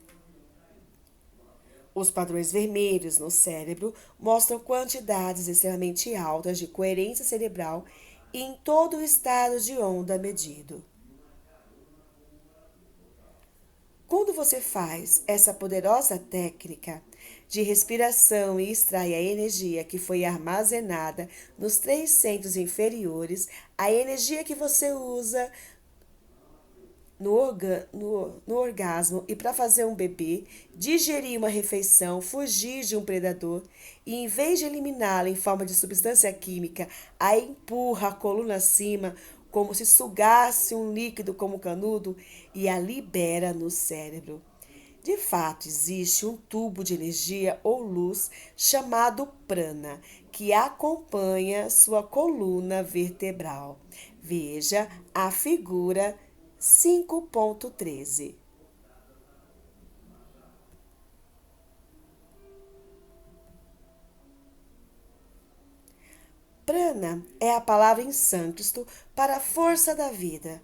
Os padrões vermelhos no cérebro mostram quantidades extremamente altas de coerência cerebral em todo o estado de onda medido. Quando você faz essa poderosa técnica de respiração e extrai a energia que foi armazenada nos 3 centros inferiores, a energia que você usa no orgasmo e para fazer um bebê, digerir uma refeição, fugir de um predador e, em vez de eliminá-la em forma de substância química, a empurra a coluna acima como se sugasse um líquido como canudo e a libera no cérebro. De fato, existe um tubo de energia ou luz chamado prana, que acompanha sua coluna vertebral. Veja a figura 5.13. Prana é a palavra em sânscrito para a força da vida.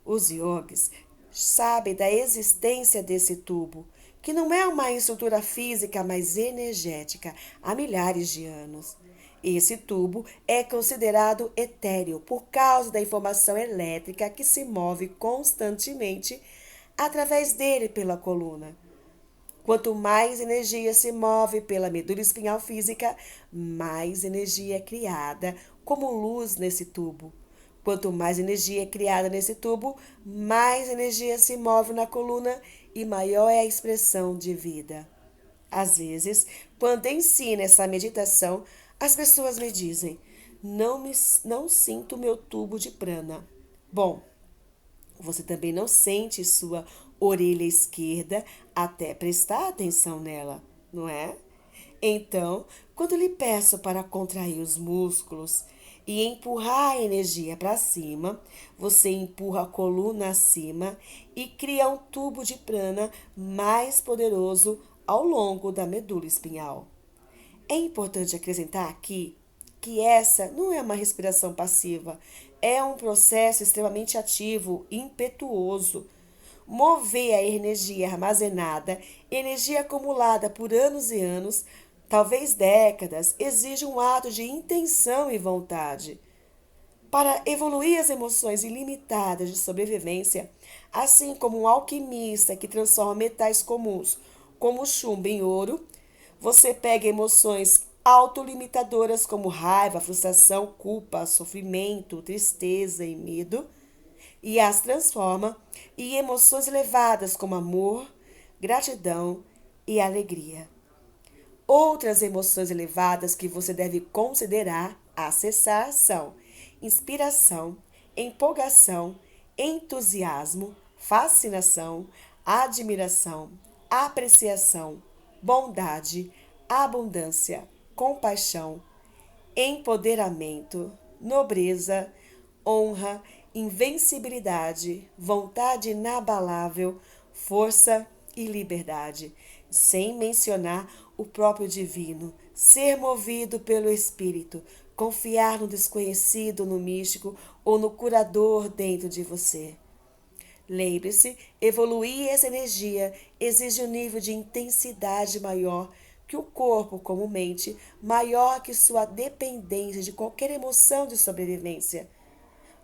Os yogis sabem da existência desse tubo, que não é uma estrutura física, mas energética, há milhares de anos. Esse tubo é considerado etéreo por causa da informação elétrica que se move constantemente através dele pela coluna. Quanto mais energia se move pela medula espinhal física, mais energia é criada como luz nesse tubo. Quanto mais energia é criada nesse tubo, mais energia se move na coluna e maior é a expressão de vida. Às vezes, quando ensino essa meditação, as pessoas me dizem: não sinto meu tubo de prana. Bom, você também não sente sua orelha esquerda até prestar atenção nela, não é? Então, quando lhe peço para contrair os músculos e empurrar a energia para cima, você empurra a coluna acima e cria um tubo de prana mais poderoso ao longo da medula espinhal. É importante acrescentar aqui que essa não é uma respiração passiva, é um processo extremamente ativo, impetuoso. Mover a energia armazenada, energia acumulada por anos e anos, talvez décadas, exige um ato de intenção e vontade. Para evoluir as emoções ilimitadas de sobrevivência, assim como um alquimista que transforma metais comuns, como o chumbo, em ouro, Você pega emoções autolimitadoras como raiva, frustração, culpa, sofrimento, tristeza e medo e as transforma em emoções elevadas como amor, gratidão e alegria. Outras emoções elevadas que você deve considerar acessar são inspiração, empolgação, entusiasmo, fascinação, admiração, apreciação, bondade, abundância, compaixão, empoderamento, nobreza, honra, invencibilidade, vontade inabalável, força e liberdade, sem mencionar o próprio divino, ser movido pelo Espírito, confiar no desconhecido, no místico ou no curador dentro de você. Lembre-se, evoluir essa energia exige um nível de intensidade maior que o corpo, como mente, maior que sua dependência de qualquer emoção de sobrevivência.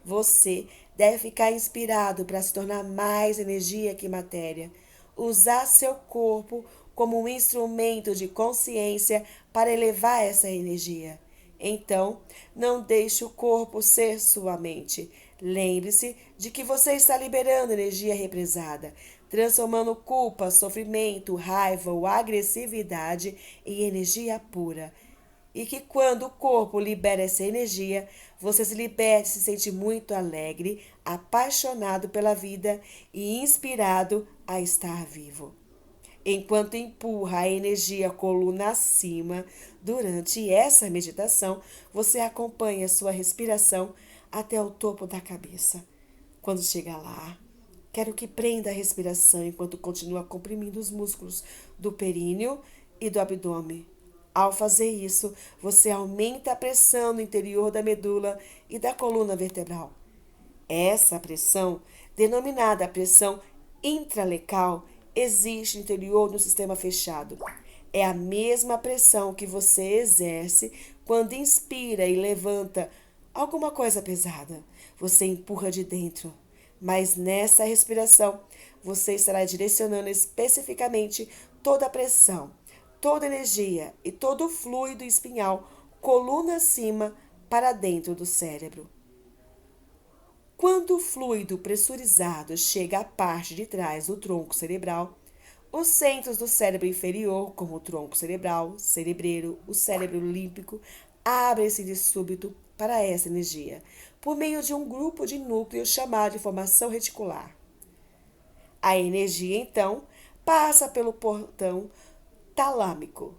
Você deve ficar inspirado para se tornar mais energia que matéria. Usar seu corpo como um instrumento de consciência para elevar essa energia. Então, não deixe o corpo ser sua mente. Lembre-se de que você está liberando energia represada, transformando culpa, sofrimento, raiva ou agressividade em energia pura. E que quando o corpo libera essa energia, você se liberta e se sente muito alegre, apaixonado pela vida e inspirado a estar vivo. Enquanto empurra a energia coluna acima, durante essa meditação, você acompanha sua respiração até o topo da cabeça. Quando chega lá, quero que prenda a respiração enquanto continua comprimindo os músculos do períneo e do abdômen. Ao fazer isso, você aumenta a pressão no interior da medula e da coluna vertebral. Essa pressão, denominada pressão intralecal, existe no interior do sistema fechado. É a mesma pressão que você exerce quando inspira e levanta alguma coisa pesada. Você empurra de dentro. Mas nessa respiração, você estará direcionando especificamente toda a pressão, toda a energia e todo o fluido espinhal, coluna acima, para dentro do cérebro. Quando o fluido pressurizado chega à parte de trás do tronco cerebral, os centros do cérebro inferior, como o tronco cerebral, cerebreiro, o cérebro límbico, abrem-se de súbito para essa energia, por meio de um grupo de núcleos chamado de formação reticular. A energia, então, passa pelo portão talâmico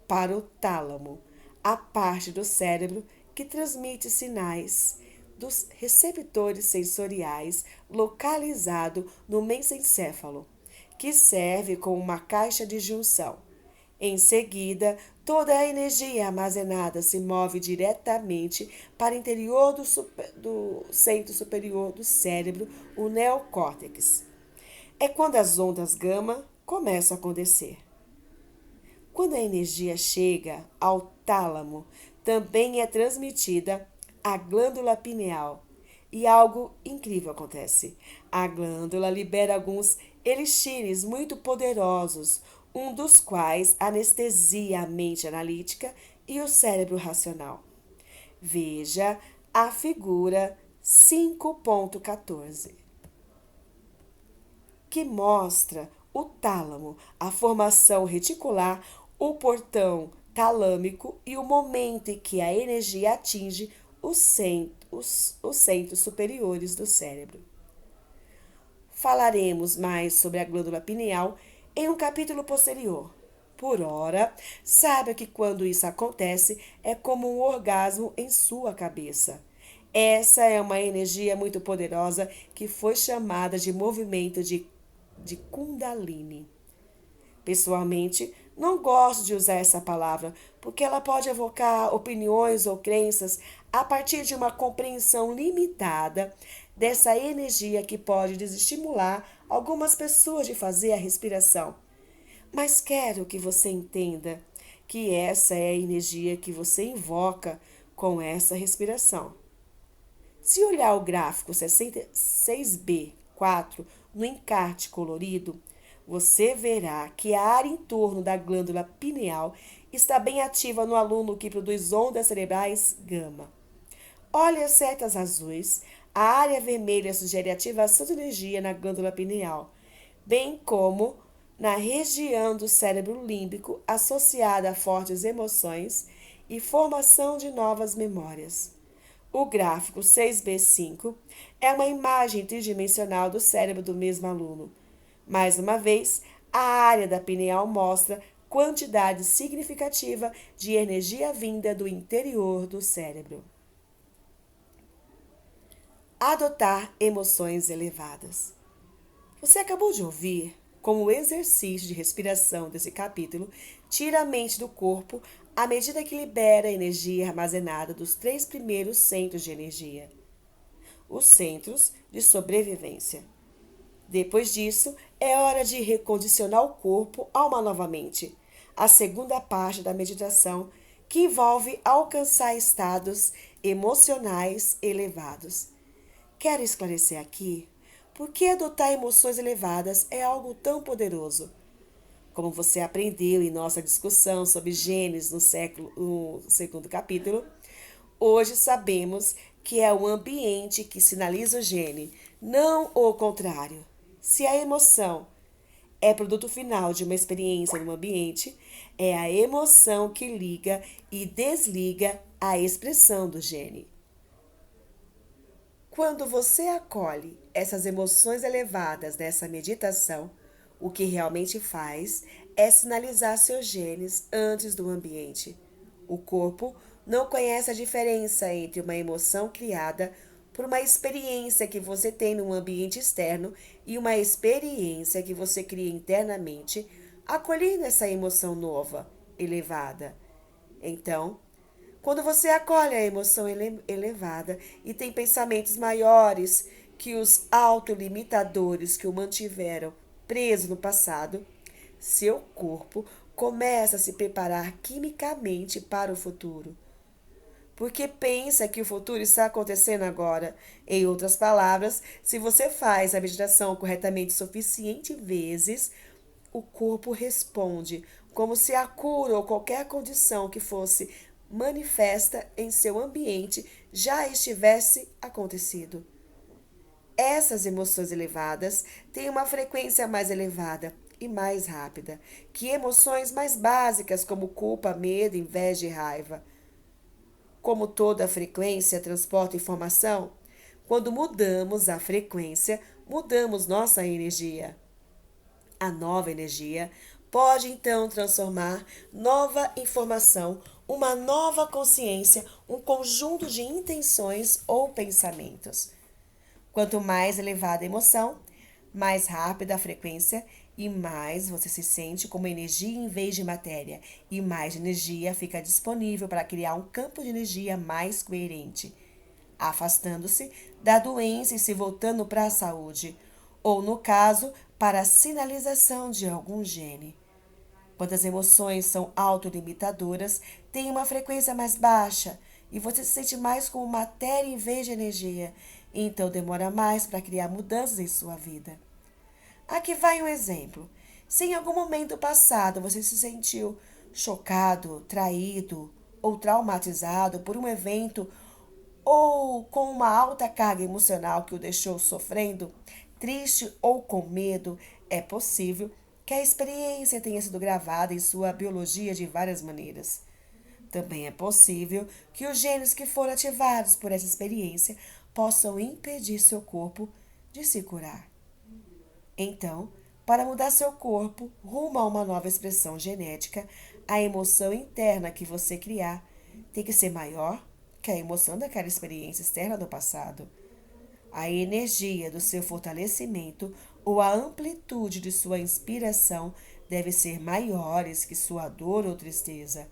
para o tálamo, a parte do cérebro que transmite sinais dos receptores sensoriais localizado no mesencéfalo, que serve como uma caixa de junção. Em seguida, toda a energia armazenada se move diretamente para o interior do centro superior do cérebro, o neocórtex. É quando as ondas gama começam a acontecer. Quando a energia chega ao tálamo, também é transmitida à glândula pineal. E algo incrível acontece. A glândula libera alguns elixires muito poderosos, um dos quais anestesia a mente analítica e o cérebro racional. Veja a figura 5.14, que mostra o tálamo, a formação reticular, o portão talâmico e o momento em que a energia atinge os centros superiores do cérebro. Falaremos mais sobre a glândula pineal em um capítulo posterior. Por ora, saiba que quando isso acontece é como um orgasmo em sua cabeça. Essa é uma energia muito poderosa que foi chamada de movimento de Kundalini. Pessoalmente, não gosto de usar essa palavra porque ela pode evocar opiniões ou crenças a partir de uma compreensão limitada dessa energia que pode desestimular algumas pessoas de fazer a respiração. Mas quero que você entenda que essa é a energia que você invoca com essa respiração. Se olhar o gráfico 66B4 no encarte colorido, você verá que a área em torno da glândula pineal está bem ativa no aluno que produz ondas cerebrais gama. Olhos setas azuis, a área vermelha sugere ativação de energia na glândula pineal, bem como na região do cérebro límbico associada a fortes emoções e formação de novas memórias. O gráfico 6b5 é uma imagem tridimensional do cérebro do mesmo aluno. Mais uma vez, a área da pineal mostra quantidade significativa de energia vinda do interior do cérebro. Adotar emoções elevadas. Você acabou de ouvir como o exercício de respiração desse capítulo tira a mente do corpo à medida que libera a energia armazenada dos 3 primeiros centros de energia, os centros de sobrevivência. Depois disso, é hora de recondicionar o corpo a uma nova mente, a segunda parte da meditação, que envolve alcançar estados emocionais elevados. Quero esclarecer aqui por que adotar emoções elevadas é algo tão poderoso. Como você aprendeu em nossa discussão sobre genes no segundo capítulo, hoje sabemos que é o ambiente que sinaliza o gene, não o contrário. Se a emoção é produto final de uma experiência no ambiente, é a emoção que liga e desliga a expressão do gene. Quando você acolhe essas emoções elevadas nessa meditação, o que realmente faz é sinalizar seus genes antes do ambiente. O corpo não conhece a diferença entre uma emoção criada por uma experiência que você tem no ambiente externo e uma experiência que você cria internamente, acolhendo essa emoção nova, elevada. Então, quando você acolhe a emoção elevada e tem pensamentos maiores que os autolimitadores que o mantiveram preso no passado, seu corpo começa a se preparar quimicamente para o futuro. Porque pensa que o futuro está acontecendo agora. Em outras palavras, se você faz a meditação corretamente suficiente vezes, o corpo responde como se a cura ou qualquer condição que fosse manifesta em seu ambiente já estivesse acontecido. Essas emoções elevadas têm uma frequência mais elevada e mais rápida que emoções mais básicas como culpa, medo, inveja e raiva. Como toda frequência transporta informação, quando mudamos a frequência, mudamos nossa energia. A nova energia pode então transformar nova informação, uma nova consciência, um conjunto de intenções ou pensamentos. Quanto mais elevada a emoção, mais rápida a frequência e mais você se sente como energia em vez de matéria, e mais energia fica disponível para criar um campo de energia mais coerente, afastando-se da doença e se voltando para a saúde, ou no caso, para a sinalização de algum gene. Quando as emoções são autolimitadoras, tem uma frequência mais baixa e você se sente mais como matéria em vez de energia, então demora mais para criar mudanças em sua vida. Aqui vai um exemplo. Se em algum momento passado você se sentiu chocado, traído ou traumatizado por um evento ou com uma alta carga emocional que o deixou sofrendo, triste ou com medo, é possível que a experiência tenha sido gravada em sua biologia de várias maneiras. Também é possível que os genes que foram ativados por essa experiência possam impedir seu corpo de se curar. Então, para mudar seu corpo rumo a uma nova expressão genética, a emoção interna que você criar tem que ser maior que a emoção daquela experiência externa do passado. A energia do seu fortalecimento ou a amplitude de sua inspiração deve ser maiores que sua dor ou tristeza.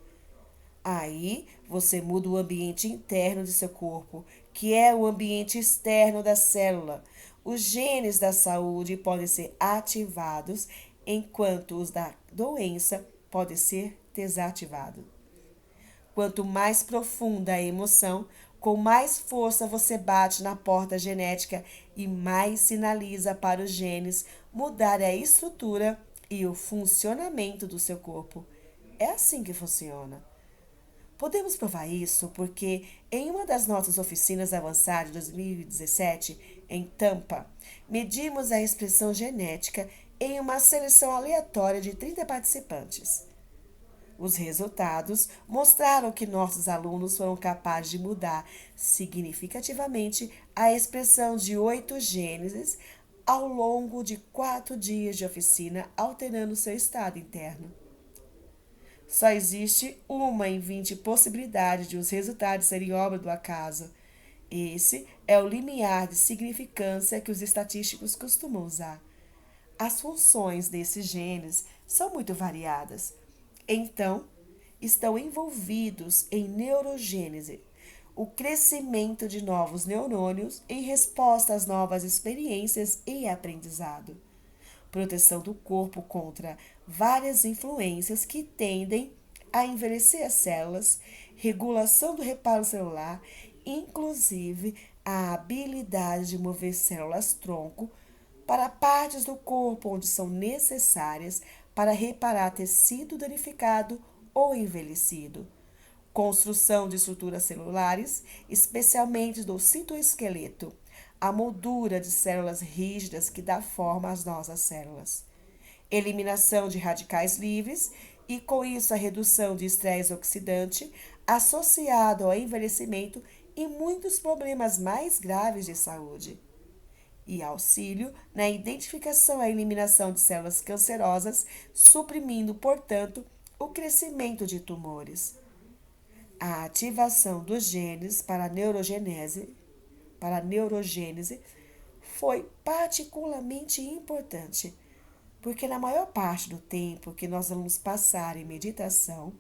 Aí você muda o ambiente interno de seu corpo, que é o ambiente externo da célula. Os genes da saúde podem ser ativados, enquanto os da doença podem ser desativados. Quanto mais profunda a emoção, com mais força você bate na porta genética e mais sinaliza para os genes mudar a estrutura e o funcionamento do seu corpo. É assim que funciona. Podemos provar isso porque, em uma das nossas oficinas avançadas de 2017, em Tampa, medimos a expressão genética em uma seleção aleatória de 30 participantes. Os resultados mostraram que nossos alunos foram capazes de mudar significativamente a expressão de 8 genes ao longo de 4 dias de oficina, alterando seu estado interno. Só existe uma em 20 possibilidades de os resultados serem obra do acaso. Esse é o limiar de significância que os estatísticos costumam usar. As funções desses genes são muito variadas. Então, estão envolvidos em neurogênese, o crescimento de novos neurônios em resposta às novas experiências e aprendizado, proteção do corpo contra várias influências que tendem a envelhecer as células, regulação do reparo celular, inclusive a habilidade de mover células-tronco para partes do corpo onde são necessárias para reparar tecido danificado ou envelhecido. Construção de estruturas celulares, especialmente do citoesqueleto, a moldura de células rígidas que dá forma às nossas células. Eliminação de radicais livres e, com isso, a redução de estresse oxidante associado ao envelhecimento e muitos problemas mais graves de saúde. E auxílio na identificação e eliminação de células cancerosas, suprimindo, portanto, o crescimento de tumores. A ativação dos genes para a neurogênese foi particularmente importante, porque na maior parte do tempo que nós vamos passar em meditação,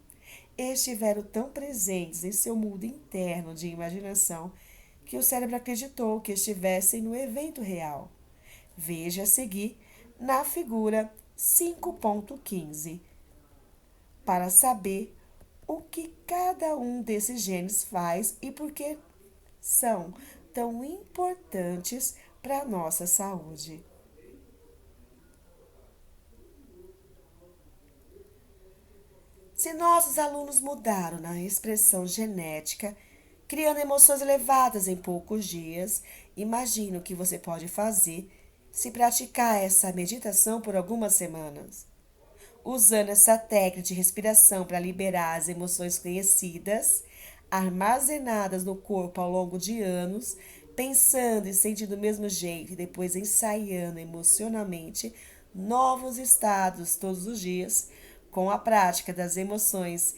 estiveram tão presentes em seu mundo interno de imaginação que o cérebro acreditou que estivessem no evento real. Veja a seguir na figura 5.15 para saber o que cada um desses genes faz e por que são tão importantes para a nossa saúde. Se nossos alunos mudaram na expressão genética, criando emoções elevadas em poucos dias, imagine o que você pode fazer se praticar essa meditação por algumas semanas. Usando essa técnica de respiração para liberar as emoções conhecidas, armazenadas no corpo ao longo de anos, pensando e sentindo do mesmo jeito e depois ensaiando emocionalmente novos estados todos os dias, com a prática das emoções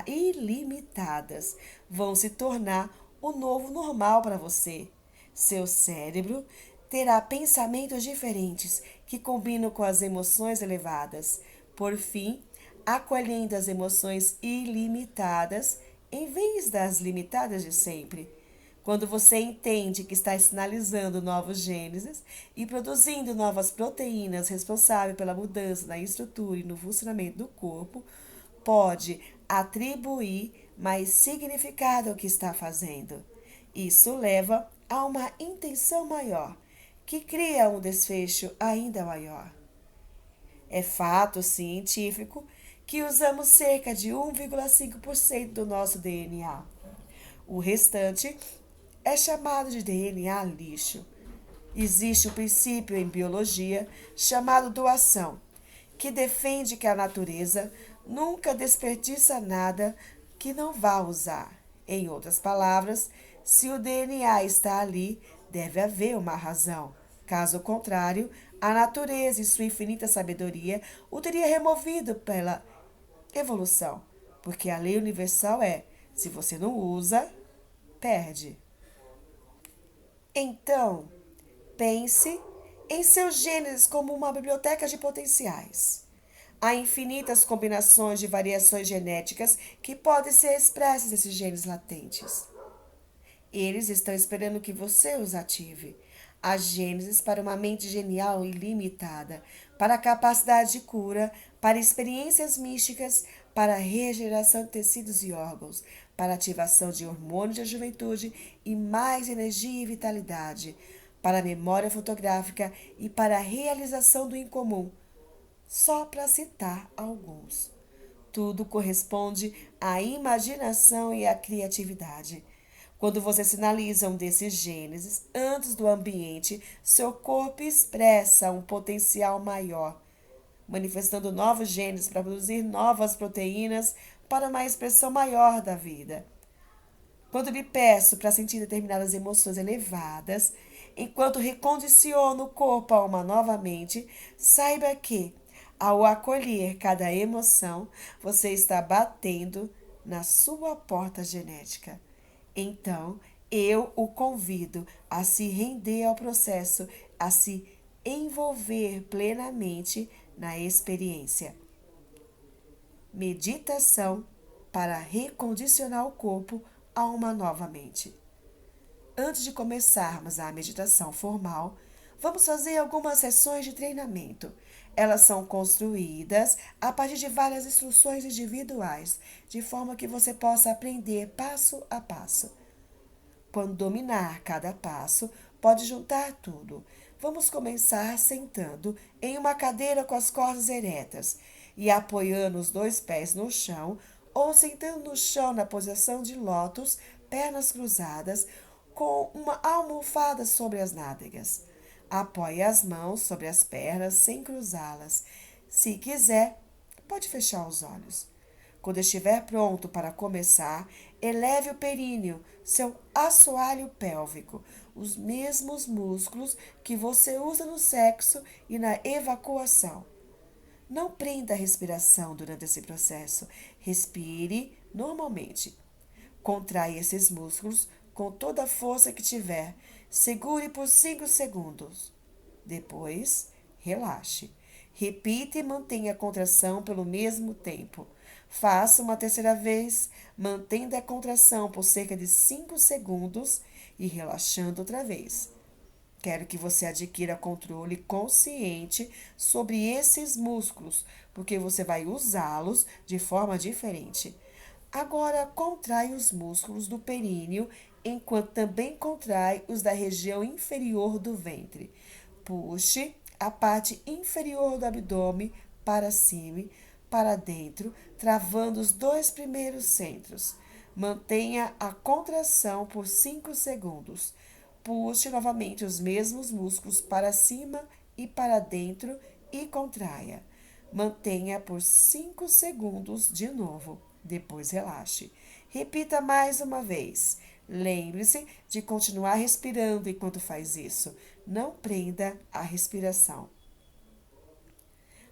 ilimitadas, vão se tornar o novo normal para você. Seu cérebro terá pensamentos diferentes que combinam com as emoções elevadas. Por fim, acolhendo as emoções ilimitadas em vez das limitadas de sempre. Quando você entende que está sinalizando novos genes e produzindo novas proteínas responsáveis pela mudança na estrutura e no funcionamento do corpo, pode atribuir mais significado ao que está fazendo. Isso leva a uma intenção maior, que cria um desfecho ainda maior. É fato científico que usamos cerca de 1,5% do nosso DNA. O restante é chamado de DNA lixo. Existe um princípio em biologia chamado doação, que defende que a natureza nunca desperdiça nada que não vá usar. Em outras palavras, se o DNA está ali, deve haver uma razão. Caso contrário, a natureza, em sua infinita sabedoria, o teria removido pela evolução, porque a lei universal é: se você não usa, perde. Então, pense em seus genes como uma biblioteca de potenciais. Há infinitas combinações de variações genéticas que podem ser expressas nesses genes latentes. Eles estão esperando que você os ative. A gênesis para uma mente genial e ilimitada, para a capacidade de cura, para experiências místicas, para a regeneração de tecidos e órgãos, para ativação de hormônios da juventude e mais energia e vitalidade, para a memória fotográfica e para a realização do incomum, só para citar alguns. Tudo corresponde à imaginação e à criatividade. Quando você sinaliza um desses genes antes do ambiente, seu corpo expressa um potencial maior, manifestando novos genes para produzir novas proteínas para uma expressão maior da vida. Quando lhe peço para sentir determinadas emoções elevadas, enquanto recondiciono o corpo a uma nova mente, saiba que, ao acolher cada emoção, você está batendo na sua porta genética. Então, eu o convido a se render ao processo, a se envolver plenamente na experiência. Meditação para recondicionar o corpo a uma nova mente. Antes de começarmos a meditação formal, vamos fazer algumas sessões de treinamento. Elas são construídas a partir de várias instruções individuais, de forma que você possa aprender passo a passo. Quando dominar cada passo, pode juntar tudo. Vamos começar sentando em uma cadeira com as cordas eretas e apoiando os dois pés no chão ou sentando no chão na posição de lótus, pernas cruzadas, com uma almofada sobre as nádegas. Apoie as mãos sobre as pernas sem cruzá-las. Se quiser, pode fechar os olhos. Quando estiver pronto para começar, eleve o períneo, seu assoalho pélvico, os mesmos músculos que você usa no sexo e na evacuação. Não prenda a respiração durante esse processo. Respire normalmente. Contrai esses músculos com toda a força que tiver. Segure por 5 segundos. Depois, relaxe. Repita e mantenha a contração pelo mesmo tempo. Faça uma terceira vez, mantendo a contração por cerca de 5 segundos e relaxando outra vez. Quero que você adquira controle consciente sobre esses músculos, porque você vai usá-los de forma diferente. Agora, contrai os músculos do períneo, enquanto também contrai os da região inferior do ventre. Puxe a parte inferior do abdômen para cima, para dentro, travando os dois primeiros centros. Mantenha a contração por 5 segundos. Puxe novamente os mesmos músculos para cima e para dentro e contraia. Mantenha por 5 segundos de novo. Depois relaxe. Repita mais uma vez. Lembre-se de continuar respirando enquanto faz isso. Não prenda a respiração.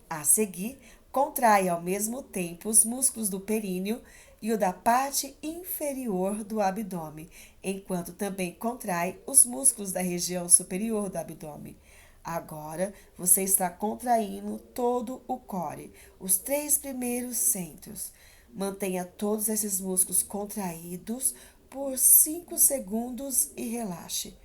A seguir, contrai ao mesmo tempo os músculos do períneo e o da parte inferior do abdômen, enquanto também contrai os músculos da região superior do abdômen. Agora, você está contraindo todo o core, os 3 primeiros centros. Mantenha todos esses músculos contraídos por 5 segundos e relaxe.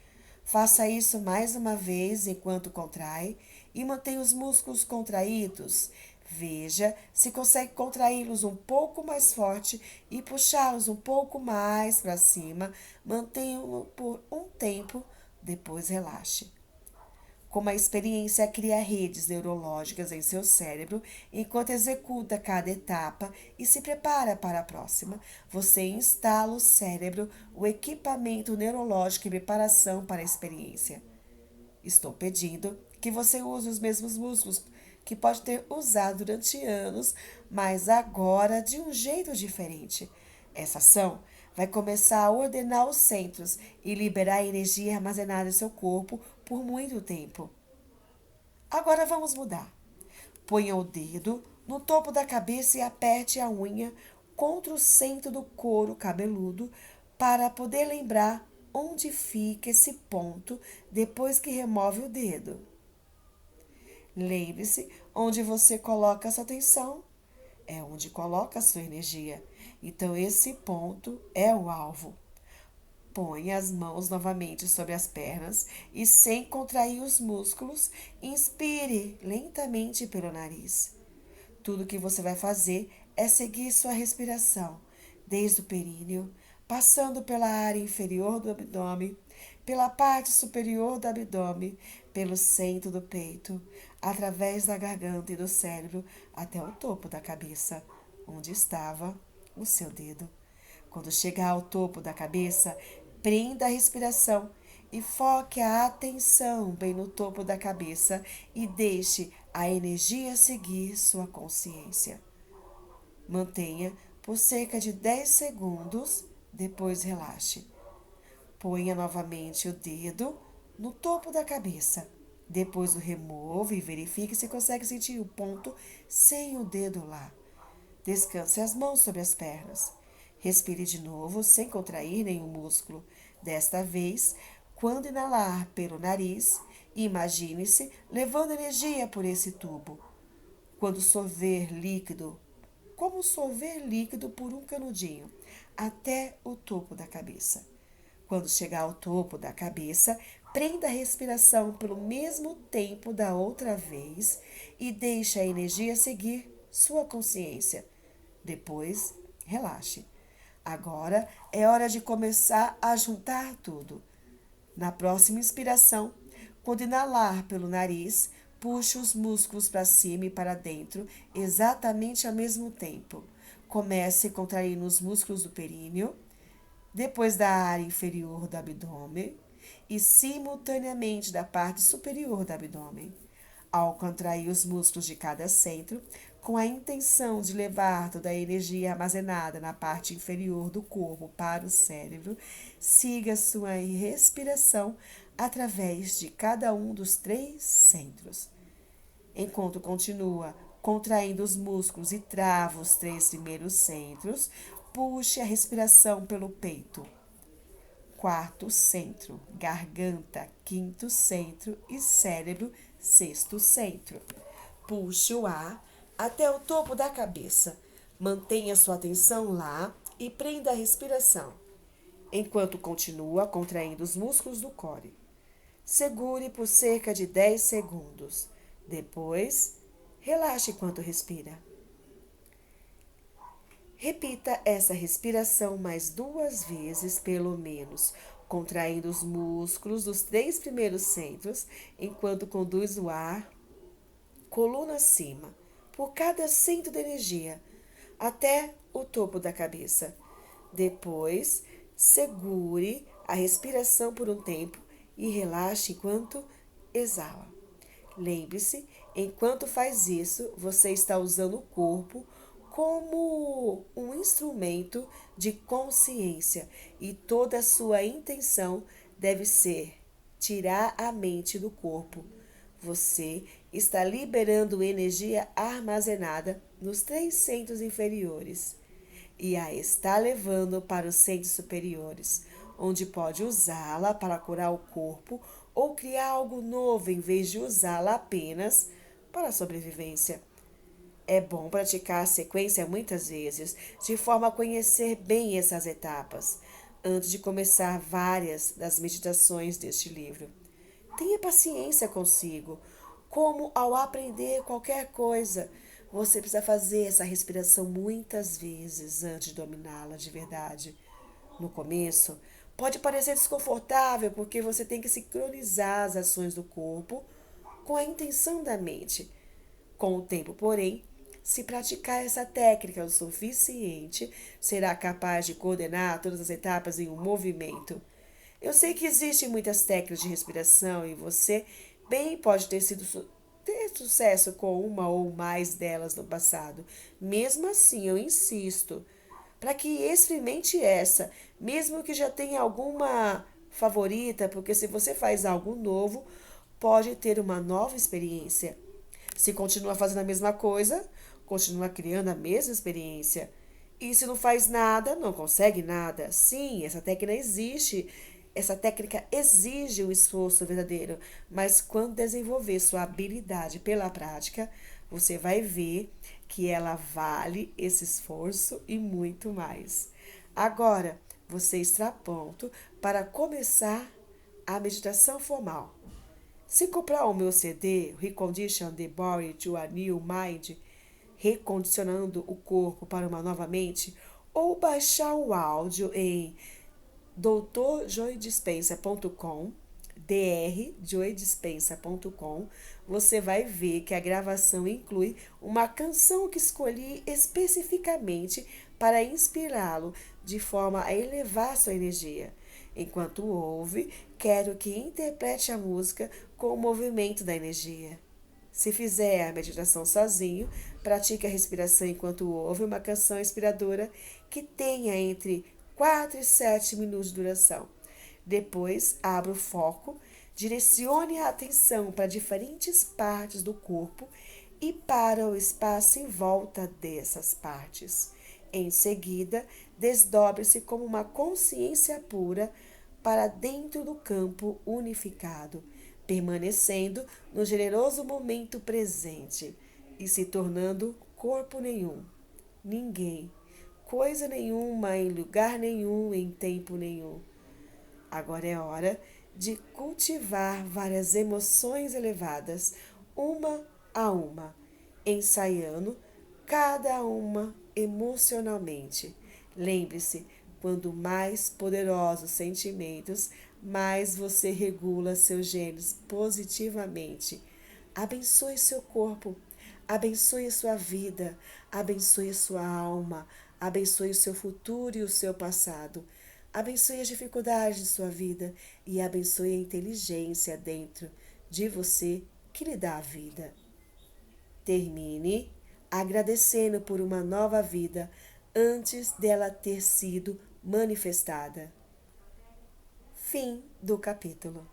Faça isso mais uma vez enquanto contrai e mantenha os músculos contraídos. Veja se consegue contraí-los um pouco mais forte e puxá-los um pouco mais para cima. Mantenha-o por um tempo, depois relaxe. Como a experiência cria redes neurológicas em seu cérebro, enquanto executa cada etapa e se prepara para a próxima, você instala o cérebro, o equipamento neurológico em preparação para a experiência. Estou pedindo que você use os mesmos músculos que pode ter usado durante anos, mas agora de um jeito diferente. Essa ação vai começar a ordenar os centros e liberar a energia armazenada em seu corpo por muito tempo. Agora vamos mudar. Ponha o dedo no topo da cabeça e aperte a unha contra o centro do couro cabeludo para poder lembrar onde fica esse ponto depois que remove o dedo. Lembre-se, onde você coloca essa atenção é onde coloca a sua energia. Então, esse ponto é o alvo. Põe as mãos novamente sobre as pernas e, sem contrair os músculos, inspire lentamente pelo nariz. Tudo que você vai fazer é seguir sua respiração. desde o períneo, passando pela área inferior do abdômen, pela parte superior do abdômen, pelo centro do peito, através da garganta e do cérebro, até o topo da cabeça, onde estava o seu dedo. Quando chegar ao topo da cabeça, prenda a respiração e foque a atenção bem no topo da cabeça e deixe a energia seguir sua consciência. Mantenha por cerca de 10 segundos, depois relaxe. Ponha novamente o dedo no topo da cabeça. Depois o remova e verifique se consegue sentir o ponto sem o dedo lá. Descanse as mãos sobre as pernas. Respire de novo sem contrair nenhum músculo. Desta vez, quando inalar pelo nariz, imagine-se levando energia por esse tubo. Quando sorver líquido, como sorver líquido por um canudinho, até o topo da cabeça. Quando chegar ao topo da cabeça, prenda a respiração pelo mesmo tempo da outra vez e deixe a energia seguir sua consciência. Depois, relaxe. Agora é hora de começar a juntar tudo. Na próxima inspiração, quando inalar pelo nariz, puxe os músculos para cima e para dentro, exatamente ao mesmo tempo. Comece contraindo os músculos do períneo, depois da área inferior do abdômen e simultaneamente da parte superior do abdômen. Ao contrair os músculos de cada centro, com a intenção de levar toda a energia armazenada na parte inferior do corpo para o cérebro, siga sua respiração através de cada um dos 3 centros. Enquanto continua contraindo os músculos e trava os 3 primeiros centros, puxe a respiração pelo peito. 4º centro, garganta, 5º centro e cérebro, 6º centro. Puxe o ar até o topo da cabeça. Mantenha sua atenção lá e prenda a respiração, enquanto continua contraindo os músculos do core. Segure por cerca de 10 segundos. Depois, relaxe enquanto respira. Repita essa respiração mais 2 vezes, pelo menos, contraindo os músculos dos 3 primeiros centros, enquanto conduz o ar, coluna acima, por cada centro de energia, até o topo da cabeça. Depois, segure a respiração por um tempo e relaxe enquanto exala. Lembre-se, enquanto faz isso, você está usando o corpo como um instrumento de consciência e toda a sua intenção deve ser tirar a mente do corpo. Você está liberando energia armazenada nos 3 centros inferiores e a está levando para os centros superiores, onde pode usá-la para curar o corpo ou criar algo novo em vez de usá-la apenas para a sobrevivência. É bom praticar a sequência muitas vezes, de forma a conhecer bem essas etapas, antes de começar várias das meditações deste livro. Tenha paciência consigo, como ao aprender qualquer coisa. Você precisa fazer essa respiração muitas vezes antes de dominá-la de verdade. No começo, pode parecer desconfortável porque você tem que sincronizar as ações do corpo com a intenção da mente. Com o tempo, porém, se praticar essa técnica o suficiente, será capaz de coordenar todas as etapas em um movimento. Eu sei que existem muitas técnicas de respiração e você bem pode ter sucesso com uma ou mais delas no passado. Mesmo assim, eu insisto, para que experimente essa, mesmo que já tenha alguma favorita, porque se você faz algo novo, pode ter uma nova experiência. Se continua fazendo a mesma coisa, continua criando a mesma experiência. E se não faz nada, não consegue nada. Sim, essa técnica exige um esforço verdadeiro, mas quando desenvolver sua habilidade pela prática, você vai ver que ela vale esse esforço e muito mais. Agora, você está pronto para começar a meditação formal. Se comprar o meu CD, Recondition the Body to a New Mind, recondicionando o corpo para uma nova mente, ou baixar o áudio em drjoydispensa.com, drjoydispensa.com, você vai ver que a gravação inclui uma canção que escolhi especificamente para inspirá-lo de forma a elevar sua energia. Enquanto ouve, quero que interprete a música com o movimento da energia. Se fizer a meditação sozinho, pratique a respiração enquanto ouve uma canção inspiradora que tenha entre 4 e 7 minutos de duração. Depois, abra o foco, direcione a atenção para diferentes partes do corpo e para o espaço em volta dessas partes. Em seguida, desdobre-se como uma consciência pura para dentro do campo unificado, permanecendo no generoso momento presente e se tornando corpo nenhum, ninguém, coisa nenhuma, em lugar nenhum, em tempo nenhum. Agora é hora de cultivar várias emoções elevadas, uma a uma, ensaiando cada uma emocionalmente. Lembre-se, quando mais poderosos sentimentos, mais você regula seus genes positivamente. Abençoe seu corpo, abençoe sua vida, abençoe sua alma, abençoe o seu futuro e o seu passado. Abençoe as dificuldades de sua vida e abençoe a inteligência dentro de você que lhe dá a vida. Termine agradecendo por uma nova vida antes dela ter sido manifestada. Fim do capítulo.